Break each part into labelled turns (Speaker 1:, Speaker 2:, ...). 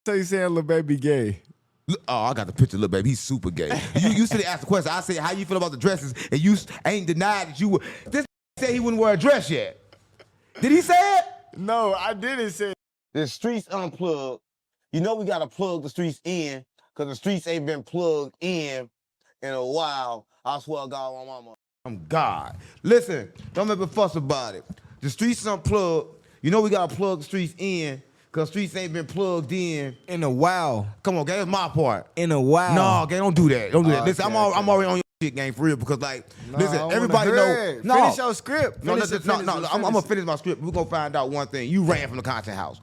Speaker 1: So you saying Lil Baby gay?
Speaker 2: Oh, I got the picture, Lil Baby. He's super gay. You said ask the question. I said, how you feel about the dresses? And you ain't denied that you were. This said he wouldn't wear a dress yet. Did he say it?
Speaker 1: No, I didn't say it.
Speaker 3: The streets unplugged. You know we gotta plug the streets in, because the streets ain't been plugged in a while. I swear to God, my mama.
Speaker 2: I'm God. Listen, don't make me fuss about it. The streets unplugged. You know we gotta plug the streets in, because streets ain't been plugged in
Speaker 1: a while.
Speaker 2: Come on, gang, that's my part.
Speaker 1: In a while.
Speaker 2: No, gang, don't do that. Don't do that. Listen, I'm already on your shit, gang, for real, because, like, listen, everybody know.
Speaker 1: No. Finish your script.
Speaker 2: No, I'm going to finish my script. We're going to find out one thing. You ran from the content house.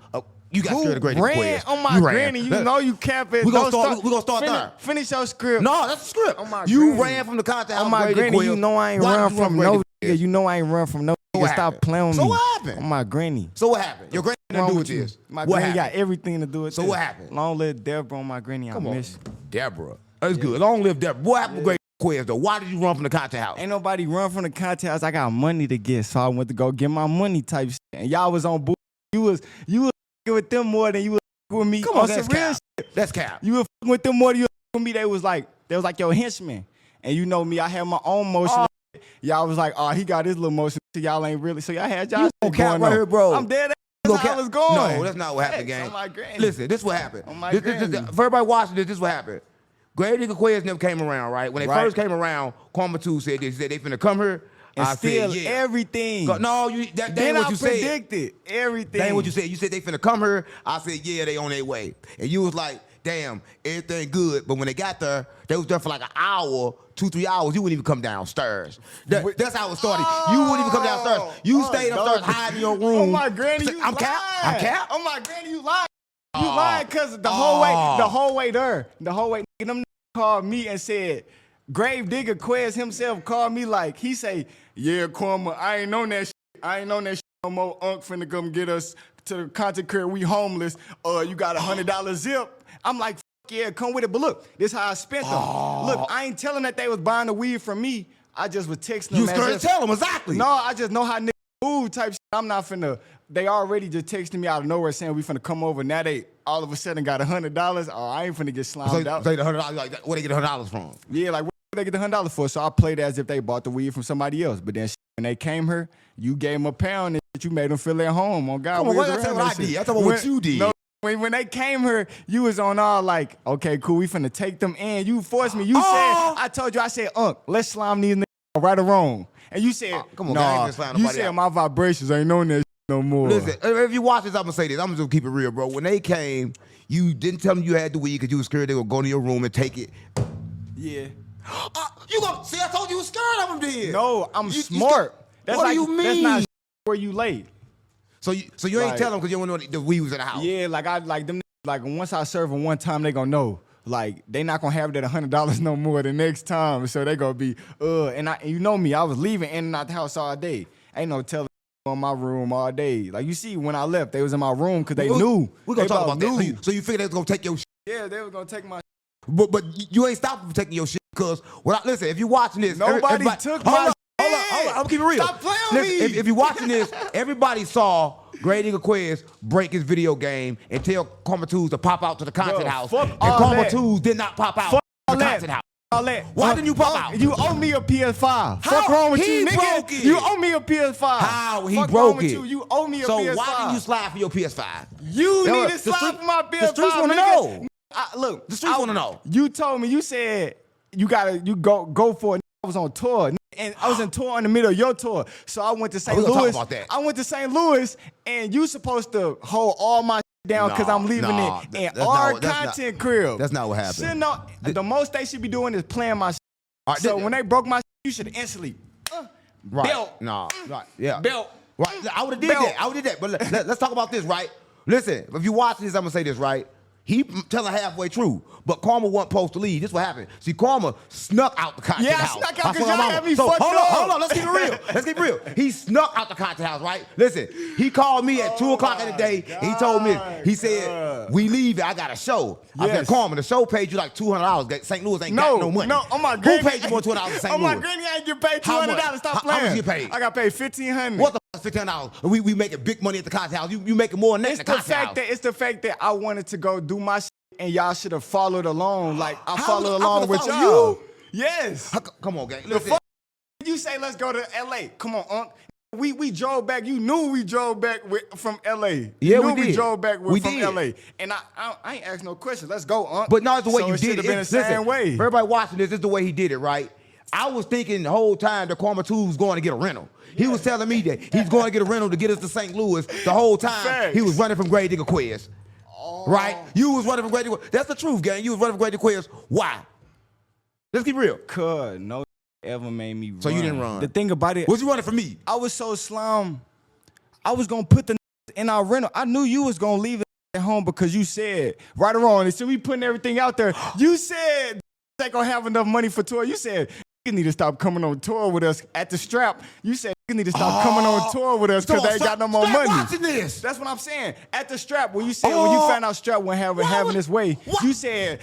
Speaker 2: You got scared of Gravedigga Quez.
Speaker 1: Oh, my granny, you know you capping.
Speaker 2: We're going to start there.
Speaker 1: Finish your script.
Speaker 2: No, that's the script.
Speaker 1: Oh, my
Speaker 2: you
Speaker 1: granny.
Speaker 2: ran from the content house.
Speaker 1: Oh, my granny, you know I ain't run from no nigga. You know I ain't run from no nigga. Stop playing with me.
Speaker 2: So what happened?
Speaker 1: Oh, my granny.
Speaker 2: So what happened? Your granny didn't do with this.
Speaker 1: My granny got everything to do with this.
Speaker 2: So what happened?
Speaker 1: Long live Deborah on my granny. I miss you.
Speaker 2: Deborah. That's good. Long live Deborah. What happened with Gravedigga Quez, though? Why did you run from the content house?
Speaker 1: Ain't nobody run from the content house. I got money to get, so I went to go get my money type shit. And y'all was on boo. You was with them more than you was with me.
Speaker 2: Come on, that's cap. That's cap.
Speaker 1: You were with them more than you with me. They was like your henchmen. And you know me, I had my own motion. Y'all was like, oh, he got his little motion. So y'all ain't really. So y'all had y'all shit
Speaker 2: going right here, bro.
Speaker 1: I'm dead. That's how I was going.
Speaker 2: No, that's not what happened, gang.
Speaker 1: On my granny.
Speaker 2: Listen, this is what happened.
Speaker 1: On my
Speaker 2: For everybody watching this is what happened. Gravedigga Quez never came around, right? When they first came around, Karma2zz said this. He said they finna come here.
Speaker 1: And
Speaker 2: I
Speaker 1: steal
Speaker 2: said, yeah.
Speaker 1: everything.
Speaker 2: No, that ain't what you said.
Speaker 1: Then I predicted everything.
Speaker 2: That ain't what you said. You said they finna come here. I said, yeah, they on their way. And you was like, damn, everything good. But when they got there, they was there for like an hour, 2-3 hours. You wouldn't even come downstairs. That's how it started. You wouldn't even come downstairs. You stayed upstairs hiding in your room.
Speaker 1: Oh, my granny, you
Speaker 2: I'm cap. I'm cap.
Speaker 1: Oh, my granny, you lied. You lied because the whole way there, them called me and said, Gravedigga Quez himself called me like, he say, yeah, Karma, I ain't on that shit. I ain't on that shit no more. Unc finna come get us to the content creator. We homeless. You got $100 zip. I'm like, yeah, come with it. But look, this how I spent them. Look, I ain't telling that they was buying the weed from me. I just was texting them.
Speaker 2: You scared to tell them, exactly.
Speaker 1: No, I just know how niggas move type shit. I'm not finna, they already just texting me out of nowhere saying we finna come over. Now they all of a sudden got $100. Oh, I ain't finna get slimed out.
Speaker 2: Say the $100, like, where they get $100 from?
Speaker 1: Yeah, like, where they get the $100 for? So I played as if they bought the weed from somebody else. But then when they came here, you gave them a pound and you made them feel at home. On God,
Speaker 2: come on, that's what I did. That's what you did.
Speaker 1: No, when they came here, you was on all like, okay, cool, we finna take them in. You forced me. You said, I told you, I said, Unc, let's slime these niggas right or wrong. And you said,
Speaker 2: come on,
Speaker 1: nah, you said my vibrations ain't on that no more.
Speaker 2: Listen, if you watch this, I'm gonna say this. I'm just gonna keep it real, bro. When they came, you didn't tell them you had the weed because you was scared they would go to your room and take it.
Speaker 1: Yeah.
Speaker 2: You gonna see? I told you was scared of them. Then
Speaker 1: no, I'm smart. That's
Speaker 2: what
Speaker 1: like,
Speaker 2: do you mean?
Speaker 1: That's not where you lay.
Speaker 2: So you ain't tell them because you don't know the weed was in the house.
Speaker 1: Yeah, like them. Like once I serve them one time, they gonna know. Like they not gonna have that $100 no more the next time. So they gonna be and you know me, I was leaving in and out the house all day. Ain't no telling on my room all day. Like you see, when I left, they was in my room because they knew.
Speaker 2: We gonna talk about that. So you figured they was gonna take your shit?
Speaker 1: Yeah, they was gonna take my.
Speaker 2: But you ain't stopping from taking your shit because listen, if you watching this,
Speaker 1: nobody took my.
Speaker 2: Hold on, I'm keeping it real.
Speaker 1: Stop playing with me.
Speaker 2: If you're watching this, everybody saw Gravedigga Quez break his video game and tell Karma2zz to pop out to the content house. And Karma2zz did not pop out to the content house. Why didn't you pop out?
Speaker 1: You owe me a PS5. Fuck wrong with you, nigga?
Speaker 2: Broke it.
Speaker 1: You owe me a PS5.
Speaker 2: How he
Speaker 1: Fuck
Speaker 2: broke
Speaker 1: wrong with
Speaker 2: it?
Speaker 1: You owe me a PS5.
Speaker 2: So why didn't you slide for your PS5?
Speaker 1: You need to slide for my PS5.
Speaker 2: The streets want to know.
Speaker 1: Look,
Speaker 2: the streets want to know.
Speaker 1: You told me. You said you go for it. I was on tour. And I was in tour in the middle of your tour. So I went to St. Louis.
Speaker 2: Talk about that.
Speaker 1: I went to St. Louis, and you supposed to hold all my down because I'm leaving it in our content crib.
Speaker 2: That's not what happened.
Speaker 1: The most they should be doing is playing my shit. So when they broke my shit, you should instantly belt.
Speaker 2: Yeah.
Speaker 1: Belt.
Speaker 2: Right. I would have did that. I would have did that. But let's talk about this, right? Listen, if you watch this, I'm going to say this, right? He telling halfway true, but Karma wasn't supposed to leave. This is what happened. See, Karma snuck out the content house.
Speaker 1: Yeah, snuck out because y'all had me fucked up.
Speaker 2: Hold on, let's keep it real. Let's keep it real. He snuck out the content house, right? Listen, he called me at 2 o'clock in the day, and he told me, he said, we leave it, I got a show. I said, Karma, the show paid you like $200. St. Louis ain't got no money.
Speaker 1: No, oh my granny.
Speaker 2: Who paid you more $200 in St. Louis?
Speaker 1: Oh my granny, I ain't get paid $200. Stop playing.
Speaker 2: How much you get paid?
Speaker 1: I got paid $1,500.
Speaker 2: What the $600. We making big money at the concert house. You making more than that at the concert house.
Speaker 1: It's the fact that I wanted to go do my shit and y'all should have followed along. Like I followed along with y'all.
Speaker 2: You?
Speaker 1: Yes.
Speaker 2: Come on, gang.
Speaker 1: The fuck you say let's go to LA. Come on, Unc. We drove back. You knew we drove back from LA.
Speaker 2: Yeah,
Speaker 1: you knew
Speaker 2: we did.
Speaker 1: We drove back from
Speaker 2: did.
Speaker 1: LA. And I ain't asked no questions. Let's go, Unc.
Speaker 2: But no, it's the way
Speaker 1: so
Speaker 2: you
Speaker 1: it
Speaker 2: did it.
Speaker 1: Been the same way.
Speaker 2: For everybody watching this is the way he did it, right? I was thinking the whole time that Karma2zz was going to get a rental. He was telling me that he's going to get a rental to get us to St. Louis. The whole time
Speaker 1: Facts.
Speaker 2: he was running from Gravedigga Quez. Right? You was running from Gravedigga Quez. That's the truth, gang. You was running from Gravedigga Quez. Why? Let's get real.
Speaker 1: Cuz no ever made me run.
Speaker 2: So you didn't run.
Speaker 1: The thing about it,
Speaker 2: Was you running from me?
Speaker 1: I was so slum. I was gonna put the in our rental. I knew you was gonna leave it at home because you said, right or wrong, instead we putting everything out there, you said they gonna have enough money for tour. You said you need to stop coming on tour with us at the Strap. You said you need to stop coming on tour with us because they ain't got no more money.
Speaker 2: Watching this.
Speaker 1: That's what I'm saying. At the Strap, when you said when you found out Strap wasn't having this way, you said,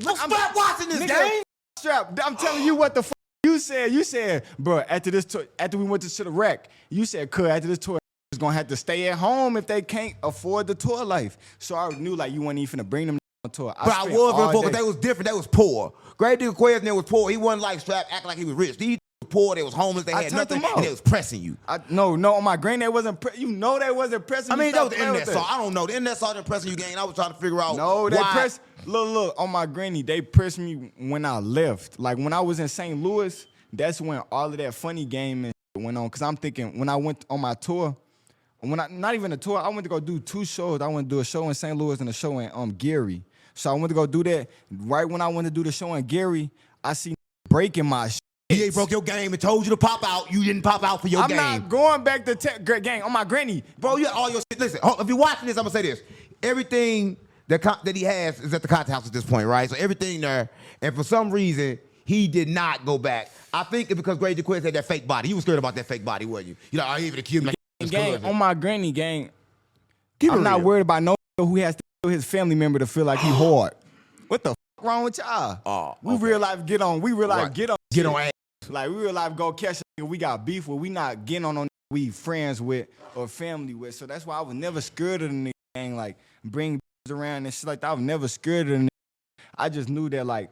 Speaker 2: look, stop watching this,
Speaker 1: nigga,
Speaker 2: gang.
Speaker 1: Strap, I'm telling you what the fuck you said. You said, bro, after this tour, after we went to the rec, you said, cuz after this tour, is gonna have to stay at home if they can't afford the tour life. So I knew like you weren't even finna bring them on tour.
Speaker 2: But I was gonna because they was different. They was poor. Gravedigga Quez and they was poor. He wasn't like Strap acting like he was rich. These was poor. They was homeless. They had nothing, and they was pressing you.
Speaker 1: No, on my granny, they wasn't. You know they wasn't pressing.
Speaker 2: I mean,
Speaker 1: you.
Speaker 2: that was the internet song. I don't know. The internet song didn't pressing you, gang. I was trying to figure out.
Speaker 1: No, they
Speaker 2: why.
Speaker 1: pressed. Look, on my granny, they pressed me when I left. Like when I was in St. Louis, that's when all of that funny game and shit went on. Cause I'm thinking when I went on my tour. Not even a tour, I went to go do 2 shows. I went to do a show in St. Louis and a show in Gary. So I went to go do that. Right when I went to do the show in Gary, I see breaking my shit.
Speaker 2: He broke your game and told you to pop out. You didn't pop out for your game.
Speaker 1: I'm not going back to gang on my granny.
Speaker 2: Bro, you got all your shit. Listen, if you're watching this, I'm gonna say this. Everything that he has is at the concert house at this point, right? So everything there, and for some reason, he did not go back. I think it's because Gravedigga Quez had that fake body. You was scared about that fake body, weren't you? You know, I even accused me.
Speaker 1: Gang, on my granny, gang, I'm not worried about no who has to kill his family member to feel like he hard. What the fuck wrong with y'all? We real life get on. We real life get on.
Speaker 2: Get on ass.
Speaker 1: Like we real life go catch a nigga we got beef with. We not getting on we friends with or family with. So that's why I was never scared of the nigga, gang. Like bring around and shit like that. I was never scared of the nigga. I just knew that like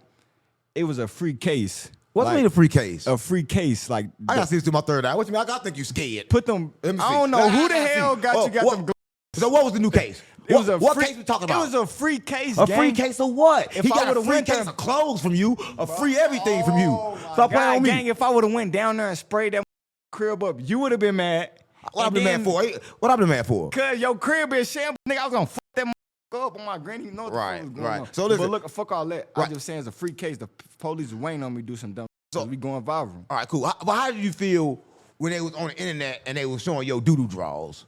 Speaker 1: it was a free case.
Speaker 2: What's
Speaker 1: like,
Speaker 2: mean a free case?
Speaker 1: A free case, like
Speaker 2: I gotta see this to my third eye. What you mean? I think you scared.
Speaker 1: Put them. I don't know who the hell got them.
Speaker 2: So what was the new case? What case we talking about?
Speaker 1: It was a free case.
Speaker 2: A free case of what?
Speaker 1: If
Speaker 2: he
Speaker 1: I
Speaker 2: got a free case of clothes from you, a free everything from you. Stop playing on me.
Speaker 1: Gang, if I would have went down there and sprayed that crib up, you would have been mad.
Speaker 2: What I been mad for? What I been mad for?
Speaker 1: Cause your crib is shambles, nigga. I was gonna fuck that up on my granny. You know what the fuck was going on.
Speaker 2: So listen,
Speaker 1: but look, fuck all that. I'm just saying it's a free case. The police is waiting on me to do some dumb. So we going viral.
Speaker 2: All right, cool. But how did you feel when they was on the internet and they was showing your doo-doo draws?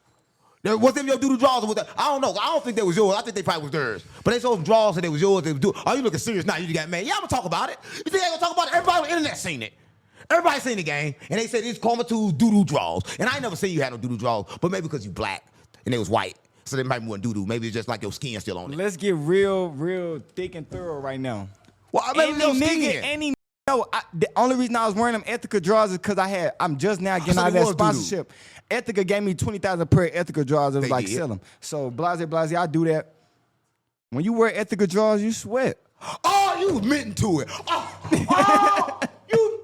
Speaker 2: Was them your doo-doo draws or was that? I don't know. I don't think they was yours. I think they probably was theirs. But they showed some draws and they was yours. They was you looking serious now? You got mad. Yeah, I'm gonna talk about it. You think they gonna talk about it? Everybody on the internet seen it. Everybody seen the game, and they said it's Karma2zz doo-doo draws. And I ain't never seen you had no doo-doo draws, but maybe because you black and they was white, so they might be more doo-doo. Maybe it's just like your skin still on it.
Speaker 1: Let's get real thick and thorough right now.
Speaker 2: Well, I mean,
Speaker 1: the only reason I was wearing them Ethica drawers is because I'm just now getting out of that sponsorship. Ethica gave me 20,000 pair of Ethica drawers. It was like sell them. So blase, I do that. When you wear Ethica drawers, you sweat.
Speaker 2: Oh, you admitting to it. You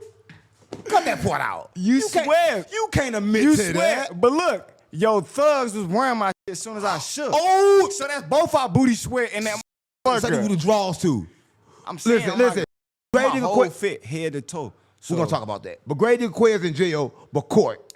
Speaker 2: cut that part out.
Speaker 1: You swear.
Speaker 2: You can't admit to that.
Speaker 1: But look, yo, thugs was wearing my shit as soon as I shook.
Speaker 2: Oh,
Speaker 1: so that's both our booty sweat in that motherfucker.
Speaker 2: So you the draws too.
Speaker 1: I'm saying,
Speaker 2: listen.
Speaker 1: My whole fit head to toe. So,
Speaker 2: we're gonna talk about that. But Gravedigga Quez in jail, but court.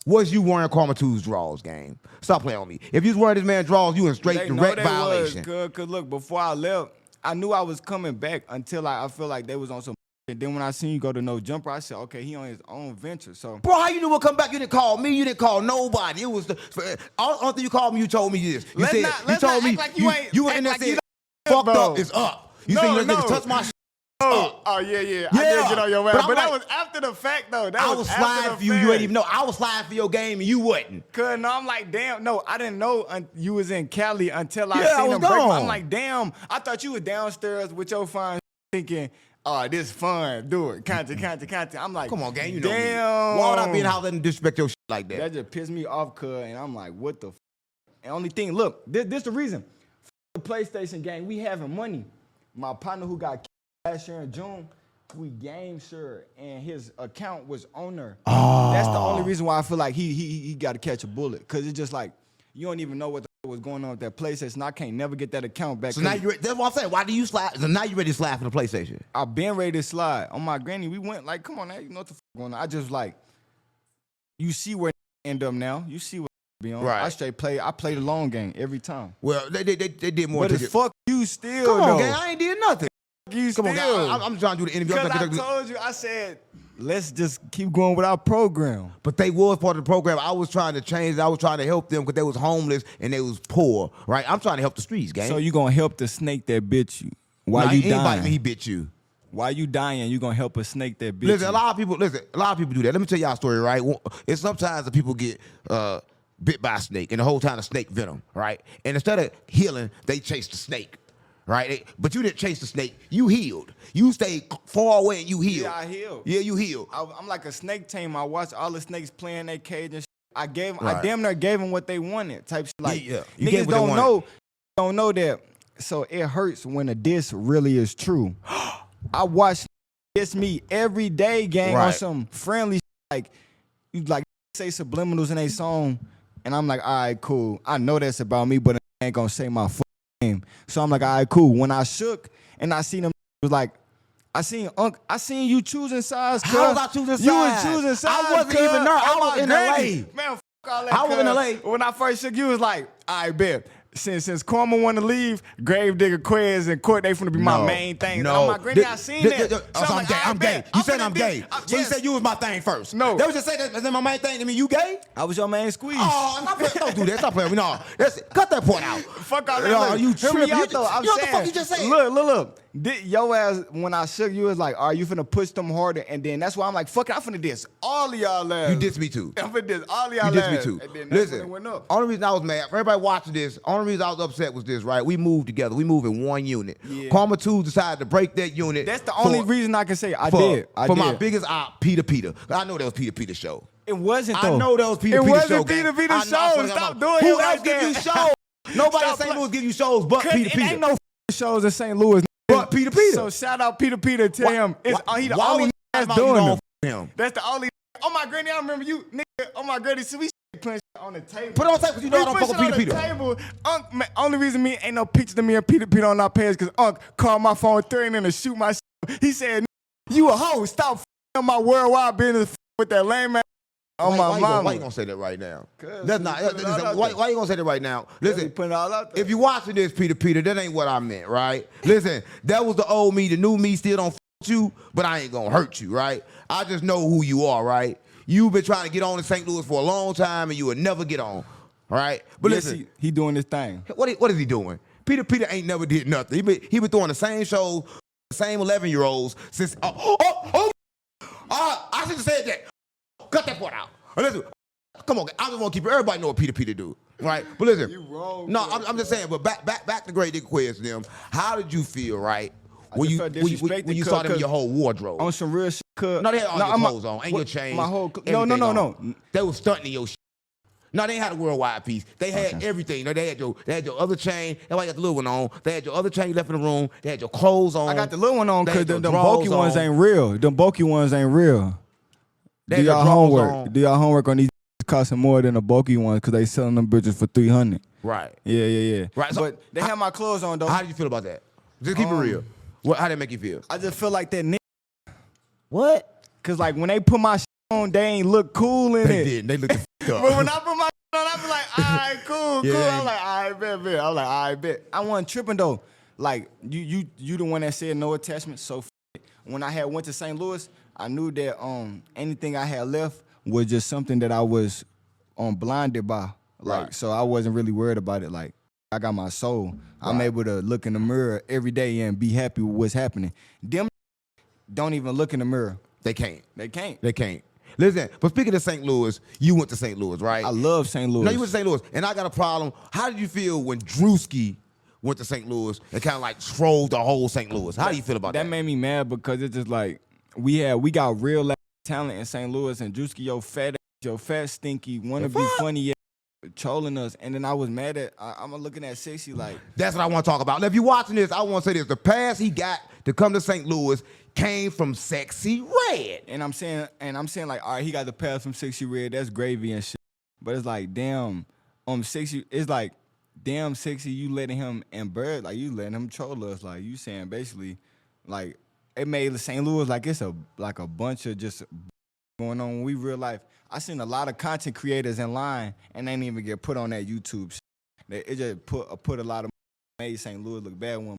Speaker 2: Was you wearing Karma2zz draws, gang? Stop playing on me. If you was wearing this man draws, you in straight direct violation.
Speaker 1: Cause look, before I left, I knew I was coming back until I feel like they was on some. And then when I seen you go to No Jumper, I said, okay, he on his own venture. So,
Speaker 2: bro, how you knew we'll come back? You didn't call me. You didn't call nobody. It was the only thing you called me. You told me this. You told me you were in there saying fucked up is up. You think you niggas touch my shit?
Speaker 1: Oh yeah. I did get on your ass, but that was after the fact though.
Speaker 2: I was sliding for you. You ain't even know. I was sliding for your game and you wasn't.
Speaker 1: Cause no, I'm like, damn. No, I didn't know you was in Cali until I seen him break. I'm like, damn. I thought you was downstairs with your fine thinking oh, this fun. Do it. Content. I'm like,
Speaker 2: Come on, gang, you know
Speaker 1: damn.
Speaker 2: me. Why would I be in the house letting disrespect your shit like that?
Speaker 1: That just pissed me off, cuz. And I'm like, what the f? And only thing, look, this the reason. The PlayStation gang, we having money. My partner who got killed last year in June, we game sure, and his account was on there.
Speaker 2: Oh.
Speaker 1: That's the only reason why I feel like he got to catch a bullet. Cause it's just like, you don't even know what the f was going on with that PlayStation. And I can't never get that account back.
Speaker 2: So now that's what I'm saying. Why do you slide? So now you ready to slide for the PlayStation?
Speaker 1: I've been ready to slide. On my granny, we went like, come on now, you know what the f going on. I just like, you see where end up now. You see what be on.
Speaker 2: Right.
Speaker 1: I play the long game every time.
Speaker 2: Well, they did more.
Speaker 1: But it's fuck you still,
Speaker 2: Come on,
Speaker 1: though.
Speaker 2: gang. I ain't did nothing.
Speaker 1: You
Speaker 2: Come on,
Speaker 1: still.
Speaker 2: gang. I'm trying to do the interview.
Speaker 1: Because I told you, I said, let's just keep going with our program.
Speaker 2: But they was part of the program. I was trying to change it. I was trying to help them because they was homeless and they was poor, right? I'm trying to help the streets, gang.
Speaker 1: So you gonna help the snake that bit you? Why
Speaker 2: Nah,
Speaker 1: you
Speaker 2: he ain't bite
Speaker 1: dying?
Speaker 2: me, he bit you.
Speaker 1: Why you dying? You gonna help a snake that bit
Speaker 2: Listen,
Speaker 1: you?
Speaker 2: a lot of people do that. Let me tell y'all a story, right? It's sometimes the people get bit by a snake, and the whole time the snake venom, right? And instead of healing, they chase the snake, right? But you didn't chase the snake. You healed. You stayed far away and you healed.
Speaker 1: Yeah, I healed.
Speaker 2: Yeah, you healed.
Speaker 1: I'm like a snake tamer. I watch all the snakes play in their cage and shit. I
Speaker 2: Right.
Speaker 1: damn near gave them what they wanted. Type shit. Like
Speaker 2: Yeah. You gave
Speaker 1: niggas
Speaker 2: what they
Speaker 1: don't know that. So it hurts when a diss really is true. I watch diss me every day, gang, on
Speaker 2: Right.
Speaker 1: some friendly shit. Like you like say subliminals in a song, and I'm like, all right, cool. I know that's about me, but I ain't gonna say my name. So I'm like, all right, cool. When I shook and I seen them, was like, I seen you choosing sides.
Speaker 2: How was I choosing sides?
Speaker 1: You was choosing sides.
Speaker 2: I wasn't
Speaker 1: cuz.
Speaker 2: even there. I
Speaker 1: Oh,
Speaker 2: was
Speaker 1: my
Speaker 2: in
Speaker 1: granny.
Speaker 2: LA.
Speaker 1: Man, fuck all that.
Speaker 2: I was in
Speaker 1: cuz.
Speaker 2: LA.
Speaker 1: When I first shook, you was like, I bet. Since Karma want to leave, Gravedigga Quez and Court, they finna be my main thing.
Speaker 2: No,
Speaker 1: I'm like, granny, I seen that. So
Speaker 2: I'm
Speaker 1: like,
Speaker 2: gay.
Speaker 1: I
Speaker 2: I'm gay.
Speaker 1: bet.
Speaker 2: You
Speaker 1: I'm
Speaker 2: said
Speaker 1: finna
Speaker 2: I'm
Speaker 1: be-
Speaker 2: gay. So you
Speaker 1: yes.
Speaker 2: said you was my thing first.
Speaker 1: No.
Speaker 2: They was just say that's my main thing. I mean, you gay?
Speaker 1: I was your main squeeze.
Speaker 2: Oh, don't do that. Stop playing with me. No, cut that point out.
Speaker 1: Fuck all that.
Speaker 2: No,
Speaker 1: Look,
Speaker 2: you
Speaker 1: hear me
Speaker 2: tripping.
Speaker 1: out, though. I'm
Speaker 2: You know what the
Speaker 1: saying,
Speaker 2: fuck you just said?
Speaker 1: Look. Your ass, when I shook you, was like, are you finna push them harder? And then that's why I'm like, fuck it, I'm finna diss all of y'all ass.
Speaker 2: You dissed me too.
Speaker 1: I'm finna diss all of
Speaker 2: You
Speaker 1: y'all
Speaker 2: dissed me
Speaker 1: ass.
Speaker 2: too.
Speaker 1: And then that's when
Speaker 2: Listen,
Speaker 1: it went up.
Speaker 2: only reason I was mad, for everybody watching this, only reason I was upset was this, right? We moved together. We moved in one unit.
Speaker 1: Yeah.
Speaker 2: Karma2zz decided to break that unit.
Speaker 1: That's the only reason I can say I did.
Speaker 2: For my biggest op, Peter. I know that was Peter show.
Speaker 1: It wasn't though.
Speaker 2: I know that was Peter
Speaker 1: It
Speaker 2: show.
Speaker 1: wasn't
Speaker 2: gang.
Speaker 1: Peter
Speaker 2: I know,
Speaker 1: show. Stop doing
Speaker 2: Who
Speaker 1: it
Speaker 2: else
Speaker 1: like
Speaker 2: give you
Speaker 1: that.
Speaker 2: shows? Nobody in
Speaker 1: Stop
Speaker 2: St.
Speaker 1: play-
Speaker 2: Louis give you shows but
Speaker 1: Cause
Speaker 2: Peter.
Speaker 1: it ain't no shows in St. Louis.
Speaker 2: But Peter.
Speaker 1: So shout out Peter. Tell him he the
Speaker 2: why
Speaker 1: only
Speaker 2: was
Speaker 1: that's
Speaker 2: you
Speaker 1: doing
Speaker 2: don't
Speaker 1: it.
Speaker 2: him?
Speaker 1: That's the only. Oh my granny, I remember you, nigga. Oh my granny, so we putting shit on the table.
Speaker 2: Put it on tape because you know I don't
Speaker 1: We
Speaker 2: fuck
Speaker 1: put
Speaker 2: with
Speaker 1: shit on
Speaker 2: Peter.
Speaker 1: the table. Unc, man, only reason me ain't no picture of me and Peter on our page because Unc called my phone threatening to shoot my shit. He said, "You a hoe? Stop f***ing my worldwide business with that lame man." On my mama.
Speaker 2: Why you gonna say that right now?
Speaker 1: 'Cause
Speaker 2: That's not.
Speaker 1: we put it all out
Speaker 2: Why
Speaker 1: there.
Speaker 2: you gonna say that right now?
Speaker 1: We
Speaker 2: Listen,
Speaker 1: putting it all out there.
Speaker 2: if you watching this, Peter, that ain't what I meant, right? Listen, that was the old me. The new me still don't f you, but I ain't gonna hurt you, right? I just know who you are, right? You've been trying to get on in St. Louis for a long time, and you will never get on, all right? But
Speaker 1: Yes,
Speaker 2: listen,
Speaker 1: he doing this thing.
Speaker 2: what is he doing? Peter ain't never did nothing. He been throwing the same shows, the same 11-year-olds since. I should have said that. Cut that part out. Listen, come on, I just want to keep everybody know what Peter do, right? But listen,
Speaker 1: You wrong,
Speaker 2: no,
Speaker 1: bro.
Speaker 2: I'm just saying. But back to Gravedigga Quez, them. How did you feel, right? When
Speaker 1: just
Speaker 2: you
Speaker 1: felt
Speaker 2: when
Speaker 1: disrespected,
Speaker 2: you saw them in
Speaker 1: cause
Speaker 2: your whole wardrobe?
Speaker 1: On some real shit.
Speaker 2: No, they had all your
Speaker 1: I'm
Speaker 2: clothes on, and your chains.
Speaker 1: My whole
Speaker 2: everything
Speaker 1: no.
Speaker 2: on. They was stunting your shit. No, they ain't had a worldwide piece. They had everything. No, they had your other chain. That's why you got the little one on. They had your other chain you left in the room. They had your clothes on.
Speaker 1: I got the little one on
Speaker 2: They
Speaker 1: because
Speaker 2: had your
Speaker 1: them
Speaker 2: drawers
Speaker 1: bulky ones
Speaker 2: on.
Speaker 1: ain't real. Them bulky ones ain't real.
Speaker 2: They
Speaker 1: Do
Speaker 2: had your
Speaker 1: y'all
Speaker 2: drawers
Speaker 1: homework.
Speaker 2: on.
Speaker 1: Do y'all homework on these costing more than the bulky ones because they selling them bitches for $300.
Speaker 2: Right.
Speaker 1: Yeah.
Speaker 2: Right, so
Speaker 1: but they have my clothes on though.
Speaker 2: How do you feel about that? Just keep it real. How did it make you feel?
Speaker 1: I just feel like that nigga.
Speaker 2: What?
Speaker 1: Cause like when they put my shit on, they ain't look cool in
Speaker 2: They
Speaker 1: it.
Speaker 2: did. They looked the up.
Speaker 1: But when I put my shit on, I be like, all right, cool.
Speaker 2: Yeah.
Speaker 1: I'm like, all right, bet. I'm like, all right, bet. I wasn't tripping though. Like you the one that said no attachment. So when I had went to St. Louis, I knew that anything I had left was just something that I was blinded by. Like
Speaker 2: Right.
Speaker 1: so I wasn't really worried about it. Like I got my soul. I'm able to look in the mirror every day and be happy with what's happening. Them don't even look in the mirror.
Speaker 2: They can't.
Speaker 1: They can't.
Speaker 2: They can't. Listen, but speaking of St. Louis, you went to St. Louis, right?
Speaker 1: I love St. Louis.
Speaker 2: No, you went to St. Louis, and I got a problem. How did you feel when Drewski went to St. Louis and kind of like trolled the whole St. Louis. How do you feel about that?
Speaker 1: That made me mad because it's just like we got real talent in St. Louis, and Drewski, your fat stinky, wanna be funny, trolling us. And then I was mad at I'm looking at 60 like.
Speaker 2: That's what I want to talk about. Now, if you're watching this, I want to say this: the pass he got to come to St. Louis came from Sexy Red.
Speaker 1: And I'm saying like, all right, he got the pass from 60 Red. That's gravy and shit. But it's like, damn, 60. It's like, damn, 60. You letting him and Bird, like you letting him troll us. Like you saying basically, like it made St. Louis like it's a bunch of just going on. When we real life, I seen a lot of content creators in line and they didn't even get put on that YouTube shit. It just put a lot of made St. Louis look bad when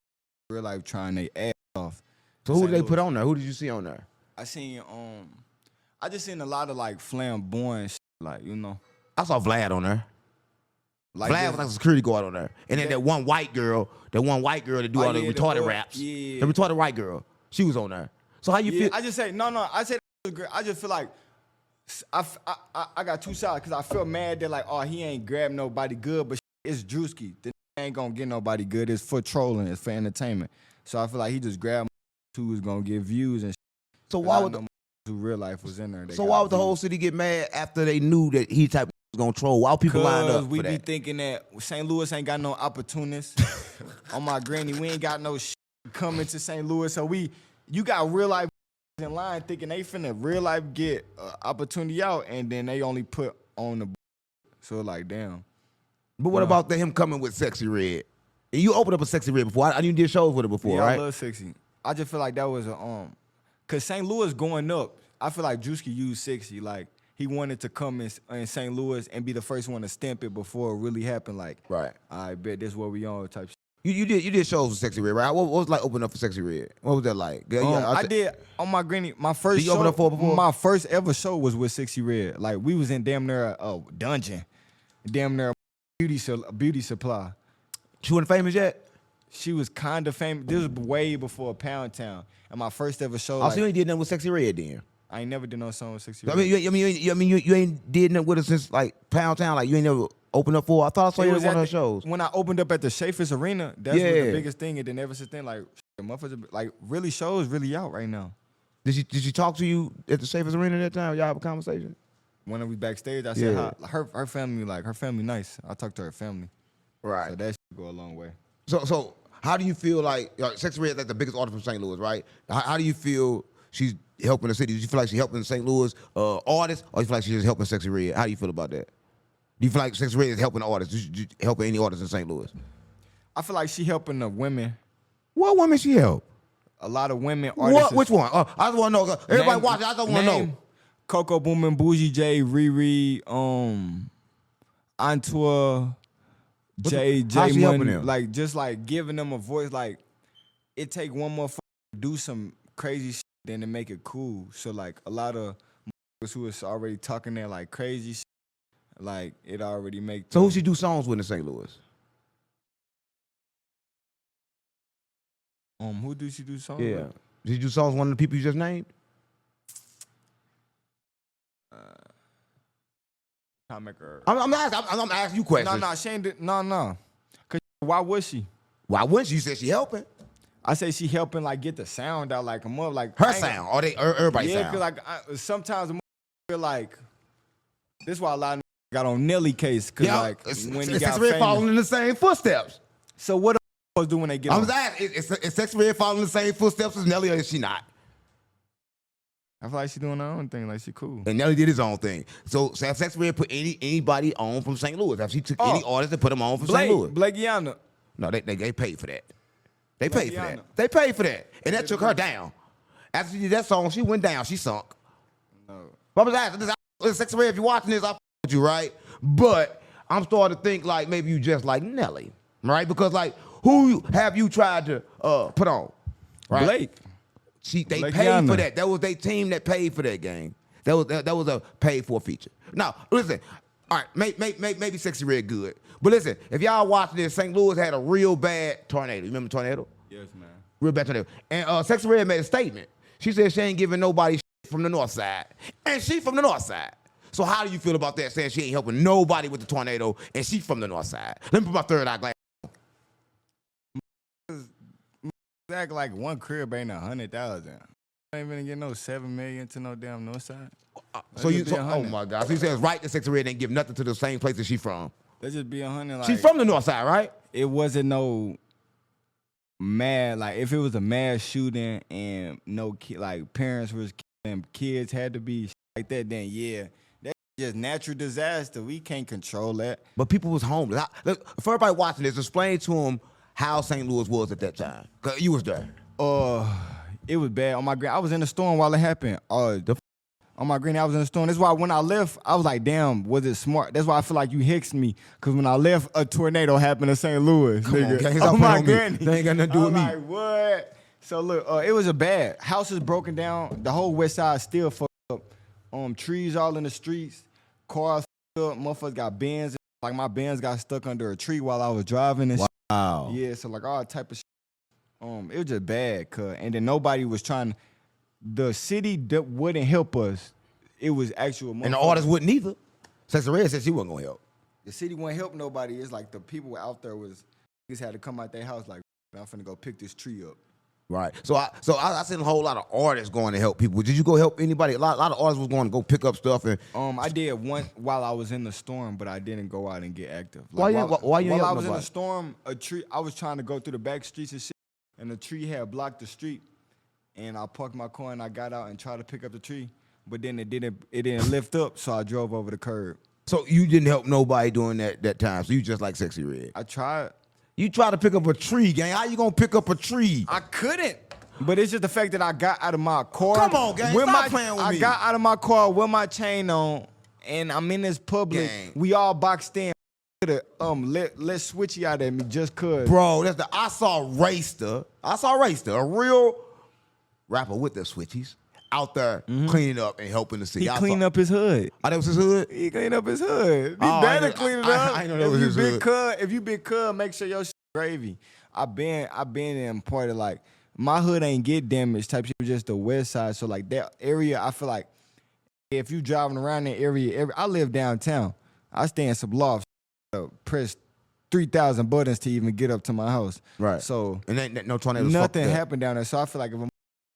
Speaker 1: real life trying their ass off.
Speaker 2: So who did they put on there? Who did you see on there?
Speaker 1: I just seen a lot of like flamboyant shit, like, you know.
Speaker 2: I saw Vlad on there.
Speaker 1: Like
Speaker 2: Vlad was like a security guard on there. And then that one white girl that do all the retarded raps.
Speaker 1: Yeah.
Speaker 2: The retarded white girl. She was on there. So how you feel?
Speaker 1: I just say, no, I said that was great. I just feel like I got two sides because I feel mad that like, oh, he ain't grabbed nobody good, but it's Drewski. The ain't gonna get nobody good. It's for trolling. It's for entertainment. So I feel like he just grabbed who was gonna get views and shit.
Speaker 2: So why would
Speaker 1: who real life was in there?
Speaker 2: So why would the whole city get mad after they knew that he type was gonna troll? Why people line up for
Speaker 1: we
Speaker 2: that?
Speaker 1: be thinking that St. Louis ain't got no opportunists. On my granny, we ain't got no shit coming to St. Louis. So you got real life in line thinking they finna real life get opportunity out, and then they only put on the. So like, damn.
Speaker 2: But what about him coming with Sexy Red? And you opened up a Sexy Red before. I knew you did shows with it before,
Speaker 1: yeah,
Speaker 2: right?
Speaker 1: I love 60. I just feel like that was cause St. Louis going up. I feel like Drewski used 60. Like he wanted to come in St. Louis and be the first one to stamp it before it really happened. Like,
Speaker 2: right.
Speaker 1: I bet this what we on type shit.
Speaker 2: You did shows with Sexy Red, right? What was like opening up for Sexy Red? What was that like?
Speaker 1: I did on my granny. My first
Speaker 2: did you
Speaker 1: show,
Speaker 2: open up for before?
Speaker 1: My first ever show was with 60 Red. Like we was in damn near a dungeon, damn near a beauty supply.
Speaker 2: She wasn't famous yet?
Speaker 1: She was kind of famous. This was way before Pound Town. And my first ever show.
Speaker 2: So you ain't did nothing with Sexy Red then?
Speaker 1: I ain't never did no song with 60 Red.
Speaker 2: You ain't did nothing with her since like Pound Town. Like you ain't never opened up for her. I thought I saw you at one of her shows.
Speaker 1: When I opened up at the Schaefer's Arena, that's what the biggest thing. And then ever since then, like motherfuckers, like really shows really out right now.
Speaker 2: Did she talk to you at the Schaefer's Arena that time? Y'all have a conversation?
Speaker 1: When we backstage, I said her family nice. I talked to her family.
Speaker 2: Right.
Speaker 1: So that should go a long way.
Speaker 2: So how do you feel like Sexy Red is like the biggest artist from St. Louis, right? How do you feel she's helping the city? Do you feel like she's helping St. Louis artists, or do you feel like she's just helping Sexy Red? How do you feel about that? Do you feel like Sexy Red is helping artists? Helping any artists in St. Louis?
Speaker 1: I feel like she helping the women.
Speaker 2: What women she help?
Speaker 1: A lot of women artists.
Speaker 2: Which one? I just want to know. Everybody watching. I just want to know.
Speaker 1: Coco Boomin, Bougie J, Riri, Antoine, J Money, like just like giving them a voice. Like it take one more to do some crazy shit than to make it cool. So like a lot of who is already talking there like crazy shit, like it already make.
Speaker 2: So who she do songs with in St. Louis?
Speaker 1: Who do she do songs?
Speaker 2: Yeah,
Speaker 1: with?
Speaker 2: Did she do songs with one of the people you just named?
Speaker 1: I'm
Speaker 2: asking you questions.
Speaker 1: No, she ain't. No. Cause why would she?
Speaker 2: Why wouldn't you? Said she helping.
Speaker 1: I say she helping like get the sound out like a mother like
Speaker 2: her sound or everybody's sound.
Speaker 1: Yeah, cause like sometimes I feel like this is why a lot of got on Nelly case cause like when he got famous,
Speaker 2: following in the same footsteps.
Speaker 1: So what do supposed to do when they get on?
Speaker 2: Is Sexy Red following the same footsteps as Nelly, or is she not?
Speaker 1: I feel like she doing her own thing, like she cool.
Speaker 2: And Nelly did his own thing. So Sexy Red put anybody on from St. Louis. If she took any artist and put them on from St. Louis.
Speaker 1: Blake Yana.
Speaker 2: No, they paid for that. They paid for that. They paid for that. And that took her down. After she did that song, she went down. She sunk. No. But I was asking, Sexy Red, if you're watching this, I with you, right? But I'm starting to think like maybe you just like Nelly, right? Because like who have you tried to put on? Right?
Speaker 1: Blake.
Speaker 2: They paid for that. That was their team that paid for that game. That was a paid for feature. Now, listen, all right, maybe Sexy Red good. But listen, if y'all watching this, St. Louis had a real bad tornado. You remember the tornado?
Speaker 1: Yes, man.
Speaker 2: Real bad tornado. And Sexy Red made a statement. She said she ain't giving nobody shit from the north side. And she from the north side. So how do you feel about that, saying she ain't helping nobody with the tornado and she from the north side? Let me put my third eye glass.
Speaker 1: Act like one crib ain't 100,000. I ain't even get no 7 million to no damn north side.
Speaker 2: Oh my God. So you says right to Sexy Red didn't give nothing to the same place that she from.
Speaker 1: Let's just be 100. Like,
Speaker 2: She from the north side, right?
Speaker 1: It wasn't no mad, like if it was a mass shooting and no kid, like parents was killing, kids had to be like that, then yeah. That's just natural disaster. We can't control that.
Speaker 2: But people was homeless. Look, for everybody watching this, explain to them how St. Louis was at that time. Cause you was there.
Speaker 1: It was bad. On my granny, I was in the storm while it happened. On my granny, I was in the storm. That's why when I left, I was like, damn, was it smart? That's why I feel like you hexed me. Cause when I left, a tornado happened in St. Louis.
Speaker 2: Come on, gang,
Speaker 1: on my granny.
Speaker 2: They ain't got nothing to do with me.
Speaker 1: Like, what? So look, it was a bad. Houses broken down. The whole west side still fucked up. Trees all in the streets. Cars fucked up. Motherfuckers got Benz. Like my Benz got stuck under a tree while I was driving and
Speaker 2: Wow.
Speaker 1: yeah, so like all type of shit. It was just bad, cuz. And then nobody was trying. The city wouldn't help us. It was actual.
Speaker 2: And the artists wouldn't either. Sexy Red said she wasn't gonna help.
Speaker 1: The city wouldn't help nobody. It's like the people out there just had to come out their house like, I'm finna go pick this tree up.
Speaker 2: Right. So I seen a whole lot of artists going to help people. Did you go help anybody? A lot of artists was going to go pick up stuff and.
Speaker 1: I did one while I was in the storm, but I didn't go out and get active.
Speaker 2: Why
Speaker 1: Like,
Speaker 2: you
Speaker 1: while I
Speaker 2: help
Speaker 1: was in
Speaker 2: nobody?
Speaker 1: the storm, a tree. I was trying to go through the back streets and shit, and the tree had blocked the street. And I parked my car and I got out and tried to pick up the tree, but then it didn't lift up, so I drove over the curb.
Speaker 2: So you didn't help nobody during that time. So you just like Sexy Red.
Speaker 1: I tried.
Speaker 2: You tried to pick up a tree, gang. How you gonna pick up a tree?
Speaker 1: I couldn't. But it's just the fact that I got out of my car.
Speaker 2: Come on, gang. Stop playing with me.
Speaker 1: I got out of my car with my chain on, and I'm in this public.
Speaker 2: Gang.
Speaker 1: We all boxed in. Let Switchy out at me just cause.
Speaker 2: Bro, that's the I saw Raster, a real rapper with the switchies out there cleaning up and helping the city.
Speaker 1: He cleaned up his hood.
Speaker 2: Oh, that was his hood?
Speaker 1: He cleaned up his hood. He
Speaker 2: Oh,
Speaker 1: better clean it up.
Speaker 2: I know that was his hood.
Speaker 1: If you big cuz, make sure your shit gravy. I been in part of like my hood ain't get damaged type shit, just the west side. So like that area, I feel like if you driving around that area, I live downtown. I stay in some lofts, press 3,000 buttons to even get up to my house.
Speaker 2: Right.
Speaker 1: So
Speaker 2: and ain't no tornadoes.
Speaker 1: nothing happened down there. So I feel like if I'm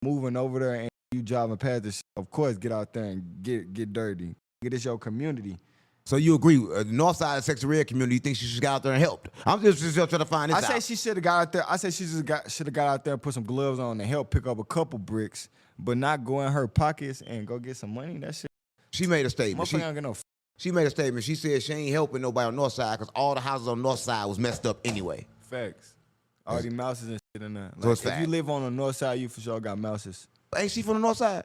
Speaker 1: moving over there and you driving past this, of course, get out there and get dirty. This your community.
Speaker 2: So you agree, the north side of Sexy Red community, you think she should get out there and help? I'm just trying to find this out.
Speaker 1: I say she should have got out there. I say she should have got out there and put some gloves on and help pick up a couple bricks, but not go in her pockets and go get some money. That shit.
Speaker 2: She made a statement.
Speaker 1: Motherfucker don't get no.
Speaker 2: She made a statement. She said she ain't helping nobody on north side because all the houses on north side was messed up anyway.
Speaker 1: Facts. All these mouses and shit in there. Like,
Speaker 2: So it's
Speaker 1: if
Speaker 2: fact.
Speaker 1: you live on the north side, you for sure got mouses.
Speaker 2: Ain't she from the north side?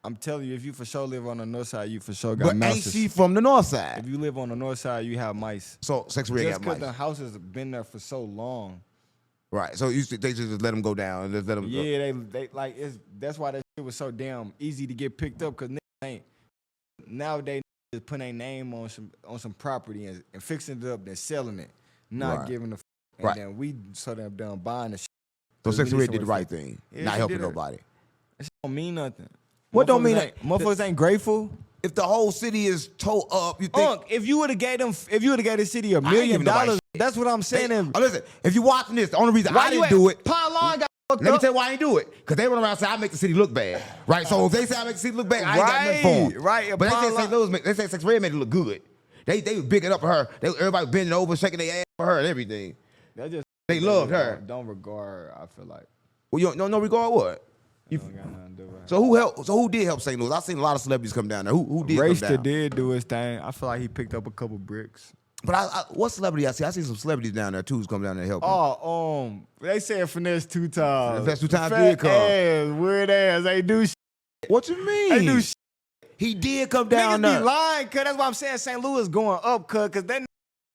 Speaker 1: I'm telling you, if you for sure live on the north side, you for sure got
Speaker 2: But
Speaker 1: mouses.
Speaker 2: ain't she from the north side?
Speaker 1: If you live on the north side, you have mice.
Speaker 2: So Sexy Red
Speaker 1: Just
Speaker 2: got
Speaker 1: because
Speaker 2: mice.
Speaker 1: the houses have been there for so long.
Speaker 2: Right. So they just let them go down and just let them.
Speaker 1: Yeah, they like that's why that shit was so damn easy to get picked up, because niggas ain't nowadays just putting their name on some property and fixing it up, then selling it, not
Speaker 2: Right.
Speaker 1: giving a and
Speaker 2: Right.
Speaker 1: then we sort of done buying the shit.
Speaker 2: So
Speaker 1: We
Speaker 2: Sexy
Speaker 1: need
Speaker 2: Red did the
Speaker 1: somewhere
Speaker 2: right
Speaker 1: to-
Speaker 2: thing,
Speaker 1: Yeah,
Speaker 2: not
Speaker 1: she
Speaker 2: helping
Speaker 1: did it.
Speaker 2: nobody.
Speaker 1: That shit don't mean nothing.
Speaker 2: What don't mean
Speaker 1: Motherfuckers ain't grateful.
Speaker 2: If the whole city is towed up, you think?
Speaker 1: If you would have gave the city $1
Speaker 2: ain't
Speaker 1: million,
Speaker 2: giving nobody shit.
Speaker 1: that's what I'm saying.
Speaker 2: Listen, if you watching this, the only reason I didn't do it.
Speaker 1: Pine Lawn got fucked
Speaker 2: Let me
Speaker 1: up.
Speaker 2: tell you why I ain't do it. Because they run around and say I make the city look bad. Right? So if they say I make the city look bad, I ain't got nothing for them.
Speaker 1: Right.
Speaker 2: But they say Sexy Red made it look good. They was bigging up for her. Everybody bending over, shaking their ass for her and everything. They loved her.
Speaker 1: Don't regard, I feel like.
Speaker 2: Well, you don't no regard what?
Speaker 1: Don't got nothing to do with her.
Speaker 2: So who helped? So who did help St. Louis? I seen a lot of celebrities come down there. Who did come
Speaker 1: Racester
Speaker 2: down?
Speaker 1: did do his thing. I feel like he picked up a couple bricks.
Speaker 2: But what celebrity I see? I seen some celebrities down there too who's come down there helping.
Speaker 1: Oh, they said Finesse 2 times.
Speaker 2: Finesse 2 times
Speaker 1: Fat
Speaker 2: did come.
Speaker 1: ass, weird ass. They do shit.
Speaker 2: What you mean?
Speaker 1: They do shit.
Speaker 2: He did come down
Speaker 1: Niggas
Speaker 2: there.
Speaker 1: be lying, cuz. That's why I'm saying St. Louis going up, cuz that